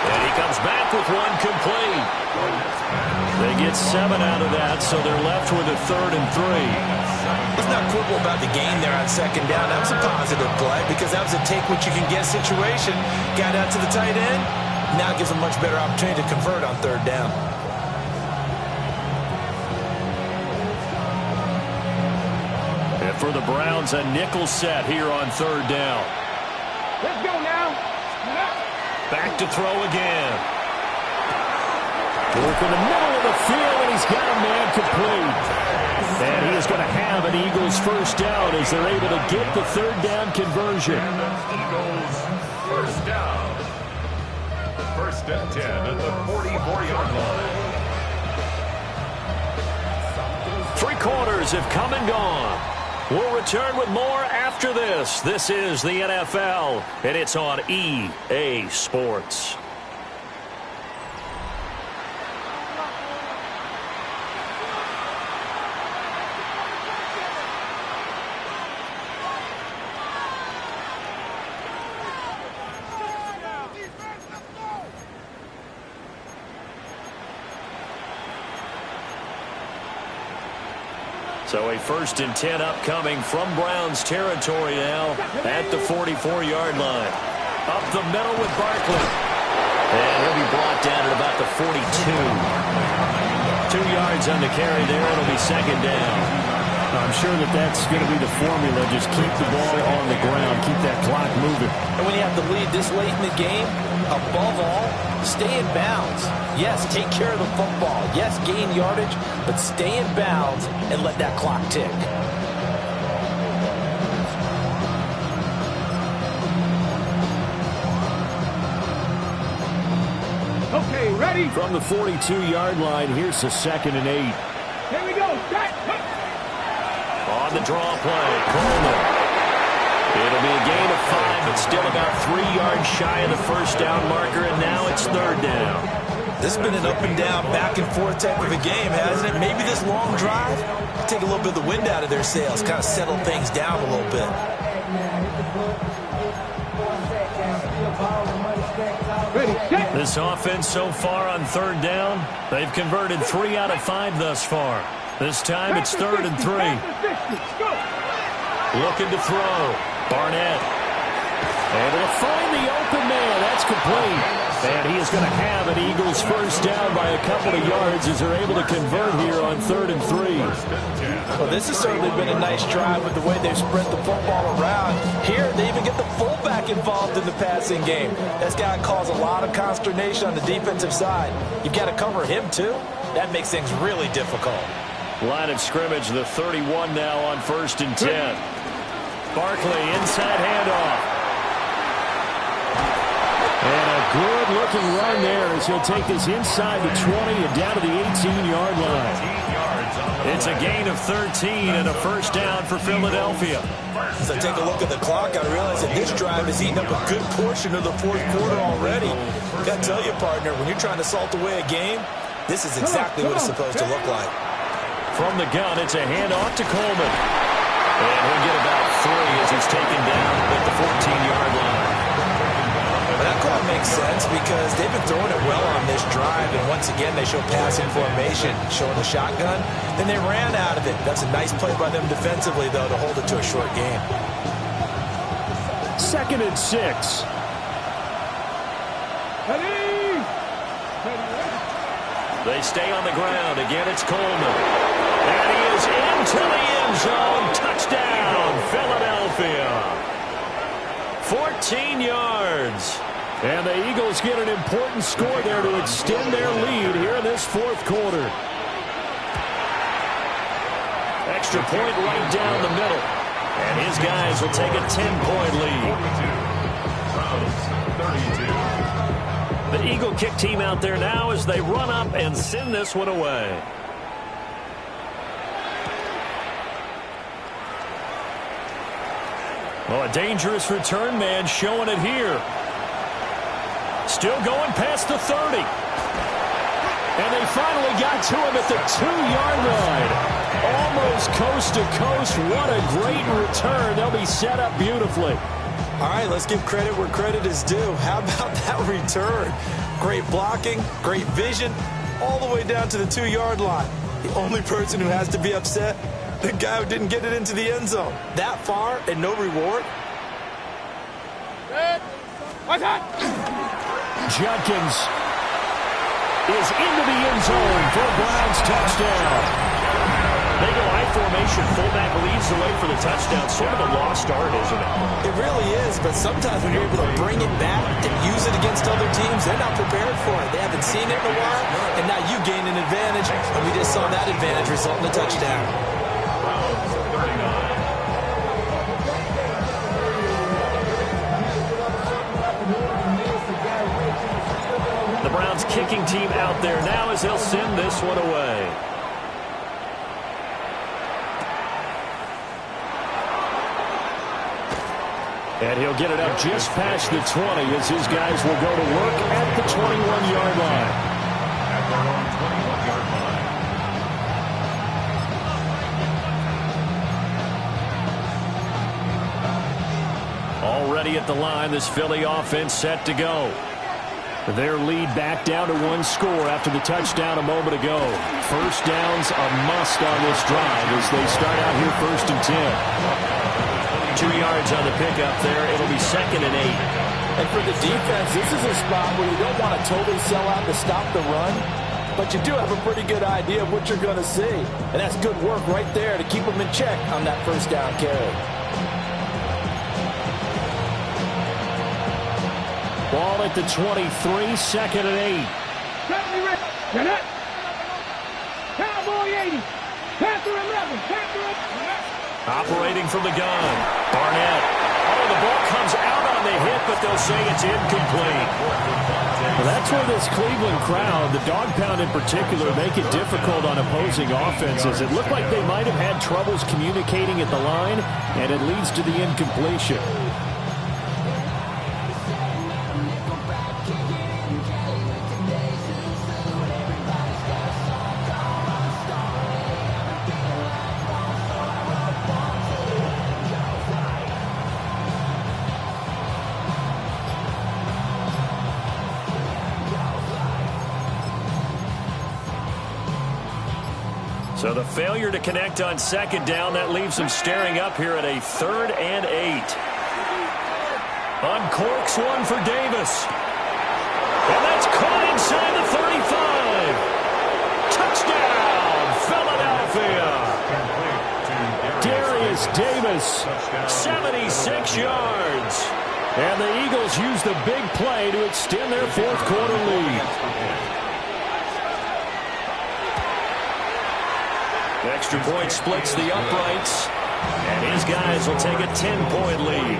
And he comes back with one complete. They get 7 out of that, so they're left with a 3rd and 3. Let's not quibble about the gain there on 2nd down. That was a positive play because that was a take-what-you-can-get situation. Got out to the tight end. Now gives them much better opportunity to convert on 3rd down. And for the Browns, a nickel set here on 3rd down. Let's go now. Back to throw again. Work in the middle of the field, and he's got a man complete. And he is going to have an Eagles first down as they're able to get the 3rd down conversion. Eagles first down. 1st and 10 at the 44-yard line. 3 quarters have come and gone. We'll return with more after this. This is the NFL, and it's on EA Sports. So a 1st and 10 upcoming from Browns territory now at the 44-yard line. Up the middle with Barkley. And he'll be brought down at about the 42. 2 yards on the carry there. It'll be 2nd down. I'm sure that's going to be the formula. Just keep the ball on the ground. Keep that clock moving. And when you have the lead this late in the game, above all, stay in bounds. Yes, take care of the football. Yes, gain yardage, but stay in bounds and let that clock tick. Okay, ready? From the 42-yard line, here's the 2nd and 8. Here we go. Set. On the draw play, Coleman. It'll be a gain of 5, but still about 3 yards shy of the 1st down marker, and now it's 3rd down. This has been an up and down, back and forth type of a game, hasn't it? Maybe this long drive, take a little bit of the wind out of their sails, kind of settle things down a little bit. This offense so far on 3rd down, they've converted 3 out of 5 thus far. This time it's 3rd and 3. Looking to throw. Barnett. Able to find the open man. That's complete. And he is going to have an Eagles 1st down by a couple of yards as they're able to convert here on 3rd and 3. Well, this has certainly been a nice drive with the way they've spread the football around. Here, they even get the fullback involved in the passing game. That's got to cause a lot of consternation on the defensive side. You've got to cover him, too. That makes things really difficult. Line of scrimmage, the 31 now on 1st and 10. Barkley, inside handoff. And a good-looking run there as he'll take this inside the 20 and down to the 18-yard line. It's a gain of 13 and a 1st down for Philadelphia. As I take a look at the clock, I realize that this drive has eaten up a good portion of the 4th quarter already. Got to tell you, partner, when you're trying to salt away a game, this is exactly what it's supposed to look like. From the gun, it's a handoff to Coleman. And he'll get about 3 as he's taken down at the 14-yard line. Well, that call makes sense because they've been throwing it well on this drive, and once again they show passing formation, showing the shotgun. Then they ran out of it. That's a nice play by them defensively, though, to hold it to a short game. 2nd and 6. They stay on the ground. Again, it's Coleman. And he is into the end zone. Touchdown, Philadelphia. 14 yards. And the Eagles get an important score there to extend their lead here in this 4th quarter. Extra point right down the middle. And his guys will take a 10-point lead. 32. The Eagle kick team out there now as they run up and send this one away. Well, a dangerous return man showing it here. Still going past the 30. And they finally got to him at the 2-yard line. Almost coast to coast. What a great return. They'll be set up beautifully. All right, let's give credit where credit is due. How about that return? Great blocking, great vision, all the way down to the 2-yard line. The only person who has to be upset, the guy who didn't get it into the end zone. That far and no reward. Judkins is into the end zone for a Browns touchdown. They go high formation. Fullback leads the way for the touchdown. Sort of a lost art, isn't it? It really is, but sometimes when you're able to bring it back and use it against other teams, they're not prepared for it. They haven't seen it in a while, and now you gain an advantage, and we just saw that advantage result in a touchdown. The Browns kicking team out there now as they'll send this one away. And he'll get it up just past the 20 as his guys will go to work at the 21-yard line. At their own 21-yard line. Already at the line, this Philly offense set to go. Their lead back down to one score after the touchdown a moment ago. First down's a must on this drive as they start out here 1st and 10. 2 yards on the pickup there. It'll be 2nd and 8. And for the defense, this is a spot where you don't want to totally sell out to stop the run, but you do have a pretty good idea of what you're going to see. And that's good work right there to keep them in check on that first down carry. Ball at the 23, 2nd and 8. Cowboy 80. Panther 11. Panther 11. Operating from the gun. Barnett. Oh, the ball comes out on the hit, but they'll say it's incomplete. Well, that's where this Cleveland crowd, the dog pound in particular, make it difficult on opposing offenses. It looked like they might have had troubles communicating at the line, and it leads to the incompletion. So the failure to connect on 2nd down, that leaves them staring up here at a 3rd and 8. Uncorks one for Davis. And that's caught inside the 35. Touchdown, Philadelphia. Darius Davis, 76 yards. And the Eagles use the big play to extend their 4th quarter lead. Extra point splits the uprights, and his guys will take a 10-point lead.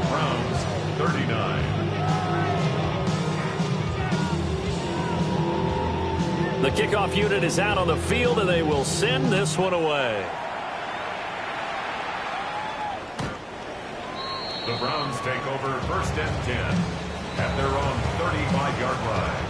Browns 39. The kickoff unit is out on the field, and they will send this one away. The Browns take over 1st and 10 at their own 35-yard line.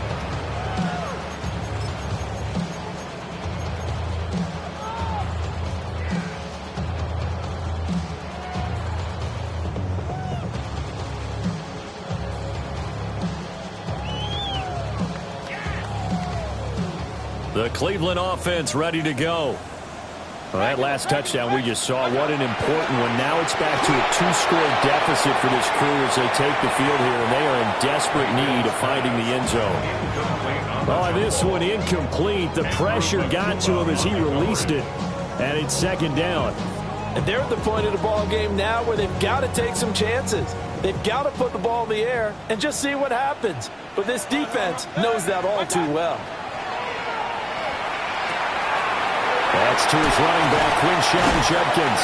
The Cleveland offense ready to go. Well, that last touchdown we just saw, what an important one. Now it's back to a 2-score deficit for this crew as they take the field here, and they are in desperate need of finding the end zone. Oh, this one incomplete. The pressure got to him as he released it, and it's 2nd down. And they're at the point of the ball game now where they've got to take some chances. They've got to put the ball in the air and just see what happens. But this defense knows that all too well. That's to his running back, Quinshon Judkins.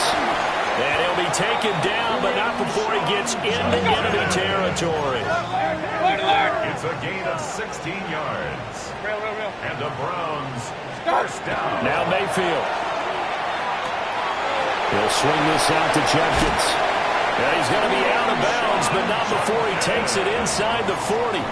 And he'll be taken down, but not before he gets into enemy territory. It's a gain of 16 yards. And the Browns first down. Now Mayfield. He'll swing this out to Judkins. And he's going to be out of bounds, but not before he takes it inside the 40.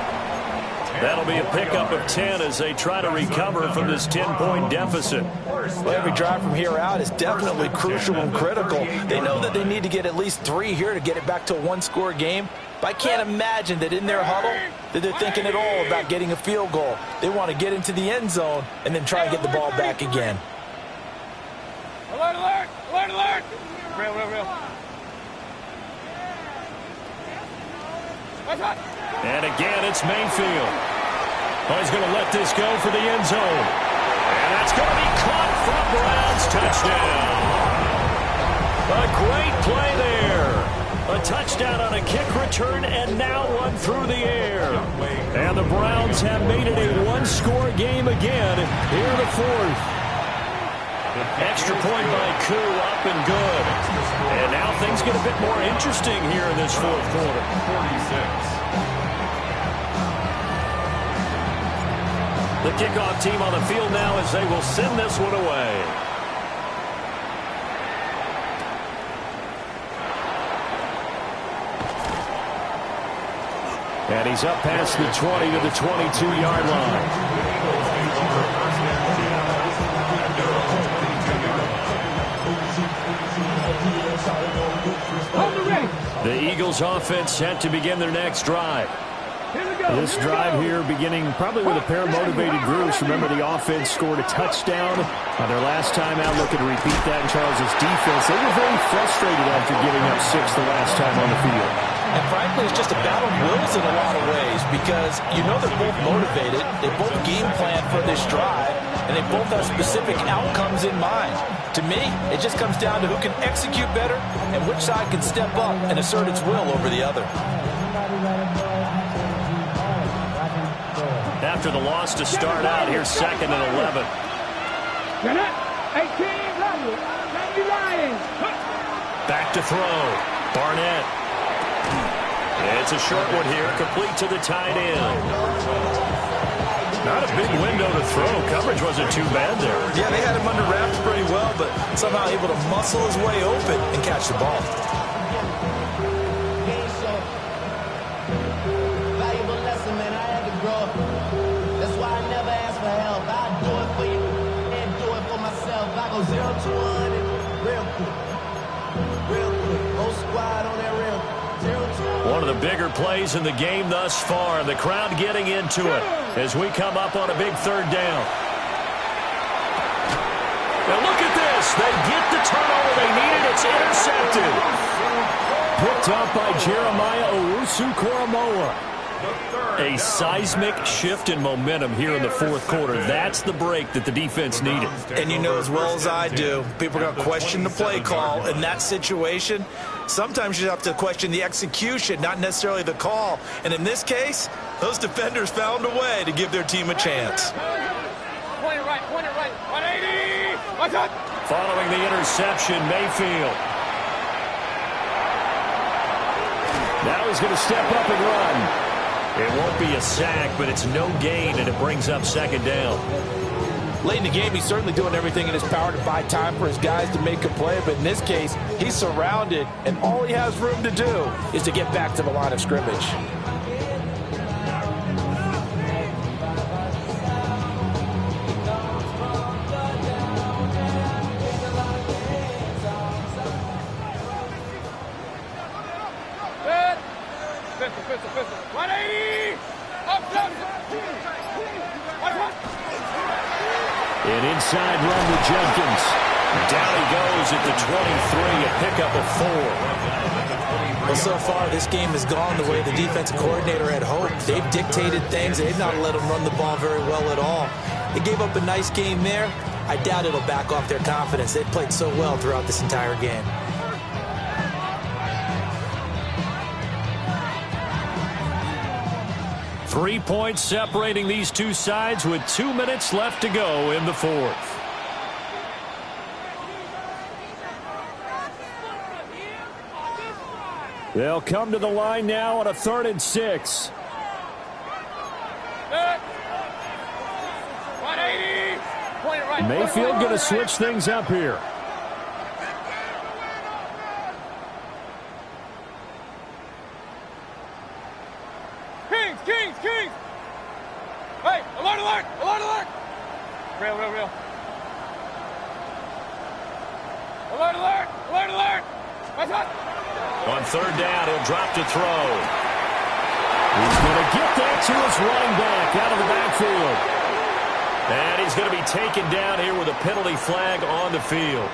That'll be a pickup of 10 as they try to recover from this 10-point deficit. Well, every drive from here out is definitely crucial and critical. They know that they need to get at least 3 here to get it back to a 1-score game. But I can't imagine that in their huddle that they're thinking at all about getting a field goal. They want to get into the end zone and then try and get the ball back again. Alert, alert, alert, alert. Real. And again, it's Mayfield. Oh, he's going to let this go for the end zone. And that's going to be caught for a Browns touchdown. A great play there. A touchdown on a kick return and now one through the air. And the Browns have made it a 1-score game again here in the 4th. Extra point by Koo, up and good. And now things get a bit more interesting here in this 4th quarter. 46. The kickoff team on the field now as they will send this one away. And he's up past the 20 to the 22-yard line. The Eagles offense set to begin their next drive. This drive here beginning probably with a pair of motivated groups. Remember, the offense scored a touchdown on their last time out. Looking to repeat that in Charles' defense. They were very frustrated after giving up 6 the last time on the field. And frankly, it's just a battle of wills in a lot of ways because you know they're both motivated. They both game plan for this drive, and they both have specific outcomes in mind. To me, it just comes down to who can execute better and which side can step up and assert its will over the other. After the loss to start out, here's 2nd and 11. Back to throw. Barnett. It's a short one here, complete to the tight end. Not a big window to throw. Coverage wasn't too bad there. Yeah, they had him under wraps pretty well, but somehow able to muscle his way open and catch the ball. Valuable lesson, man. I had to grow up. That's why I never ask for help. I do it for you and do it for myself. I go 0 to 100 real quick. Real quick. Whole squad on that real quick. One of the bigger plays in the game thus far, and the crowd getting into it as we come up on a big 3rd down. Now look at this. They get the turnover they needed. It's intercepted. Picked up by Jeremiah Owusu-Koramoah. A seismic shift in momentum here in the 4th quarter. That's the break that the defense needed. And you know as well as I do, people are going to question the play call in that situation. Sometimes you have to question the execution, not necessarily the call. And in this case, those defenders found a way to give their team a chance. Point it right, 180. Watch out. Following the interception, Mayfield. Now he's going to step up and run. It won't be a sack, but it's no gain, and it brings up 2nd down. Late in the game, he's certainly doing everything in his power to buy time for his guys to make a play, but in this case, he's surrounded, and all he has room to do is to get back to the line of scrimmage. Pistol. 180. Up. An inside run with Jenkins. Down he goes at the 23, a pickup of 4. Well, so far, this game has gone the way the defensive coordinator had hoped. They've dictated things. They've not let them run the ball very well at all. They gave up a nice game there. I doubt it'll back off their confidence. They've played so well throughout this entire game. Three points separating these two sides with 2 minutes left to go in the 4th. They'll come to the line now on a 3rd and 6. 180. Point it right. Mayfield going to switch things up here. Kings! Hey, alert! Real. Alert! What's up? On 3rd down, he'll drop to throw. He's going to get that to his running back out of the backfield. And he's going to be taken down here with a penalty flag on the field.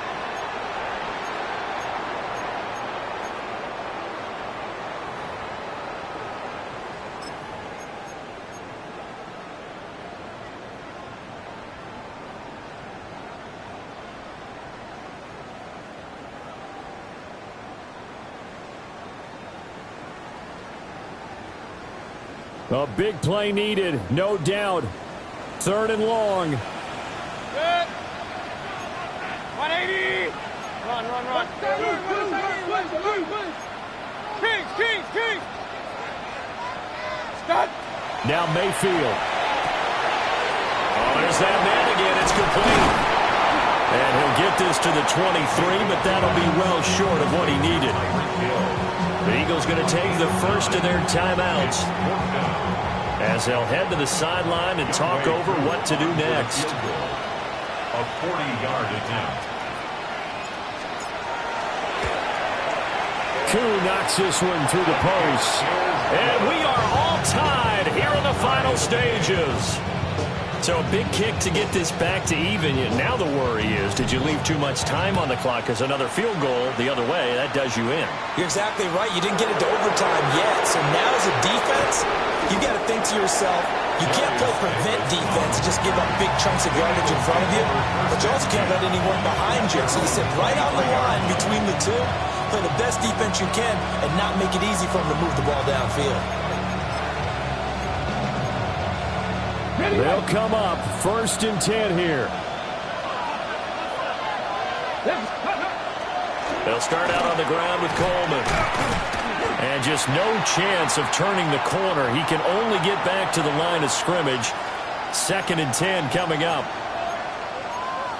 A big play needed, no doubt. 3rd and long. Good. 180. Run. Kings. Stop. Now Mayfield. Oh, there's that man again. It's complete. And he'll get this to the 23, but that'll be well short of what he needed. The Eagles going to take the first of their timeouts as they'll head to the sideline and talk over what to do next. A 40-yard attempt. Koo knocks this one through the post. And we are all tied final stages. So a big kick to get this back to even. Now the worry is, did you leave too much time on the clock? Because another field goal the other way, that does you in. You're exactly right. You didn't get it to overtime yet. So now as a defense, you got to think to yourself, you can't play prevent defense, just give up big chunks of yardage in front of you, but you also can't let anyone behind you. So you sit right on the line between the two, play the best defense you can, and not make it easy for them to move the ball downfield. They'll come up 1st and 10 here. They'll start out on the ground with Coleman. And just no chance of turning the corner. He can only get back to the line of scrimmage. 2nd and 10 coming up.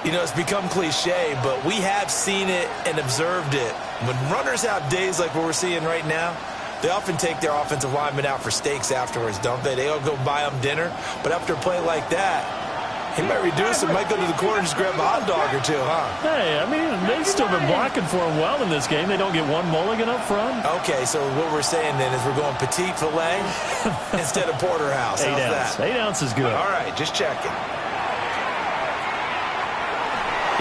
You know, it's become cliche, but we have seen it and observed it. When runners have days like what we're seeing right now, they often take their offensive linemen out for steaks afterwards, don't they? They all go buy them dinner. But after a play like that, he might reduce it, might go to the corner and just grab a hot dog or two, huh? Hey, I mean, they've still been blocking for him well in this game. They don't get one mulligan up front. Okay, so what we're saying then is we're going petite filet instead of porterhouse. How's that? 8 ounce is good. All right, just checking.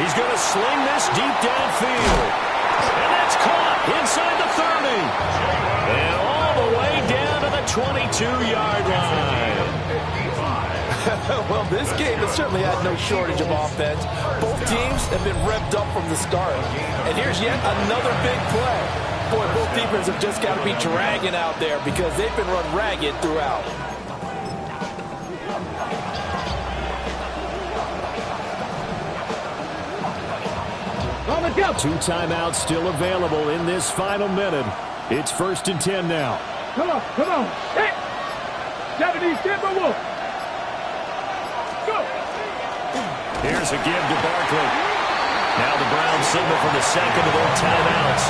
He's going to sling this deep downfield. And that's caught inside the 30. And all the way down to the 22-yard line. Well, this game has certainly had no shortage of offense. Both teams have been revved up from the start. And here's yet another big play. Boy, both defenses have just got to be dragging out there because they've been run ragged throughout. Two timeouts still available in this final minute. It's 1st and 10 now. Come on. Hey! 70-4. Go! Here's a give to Barkley. Now the Browns signal for the second of their timeouts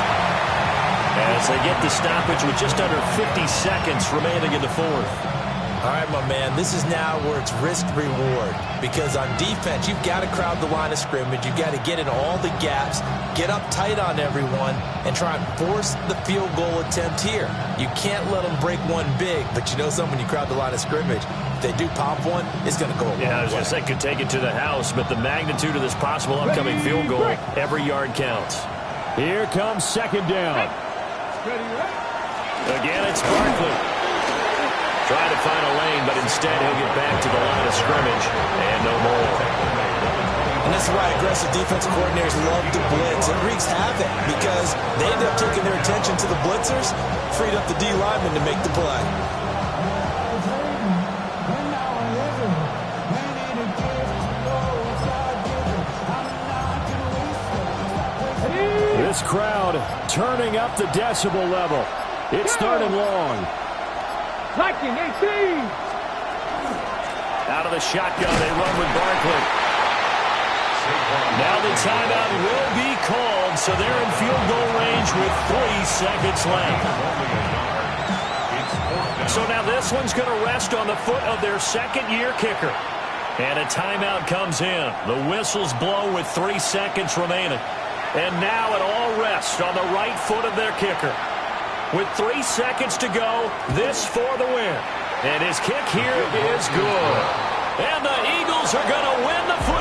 as they get the stoppage with just under 50 seconds remaining in the 4th. All right, my man, this is now where it's risk-reward because on defense, you've got to crowd the line of scrimmage. You've got to get in all the gaps, get up tight on everyone, and try and force the field goal attempt here. You can't let them break one big, but you know something, when you crowd the line of scrimmage, if they do pop one, it's going to go a long way. I was going to say could take it to the house, but the magnitude of this possible upcoming field goal, every yard counts. Here comes 2nd down. Again, it's Barkley. Trying to find a lane, but instead he'll get back to the line of scrimmage and no more. And this is why aggressive defensive coordinators love to blitz. It wreaks havoc because they end up taking their attention to the blitzers, freed up the D lineman to make the play. This crowd turning up the decibel level. It's 3rd and long. Liking 18. Out of the shotgun, they run with Barkley. Now the timeout will be called, so they're in field goal range with 3 seconds left. So now this one's going to rest on the foot of their 2nd-year kicker. And a timeout comes in. The whistles blow with 3 seconds remaining. And now it all rests on the right foot of their kicker. With 3 seconds to go, this for the win. And his kick here is good. And the Eagles are going to win the football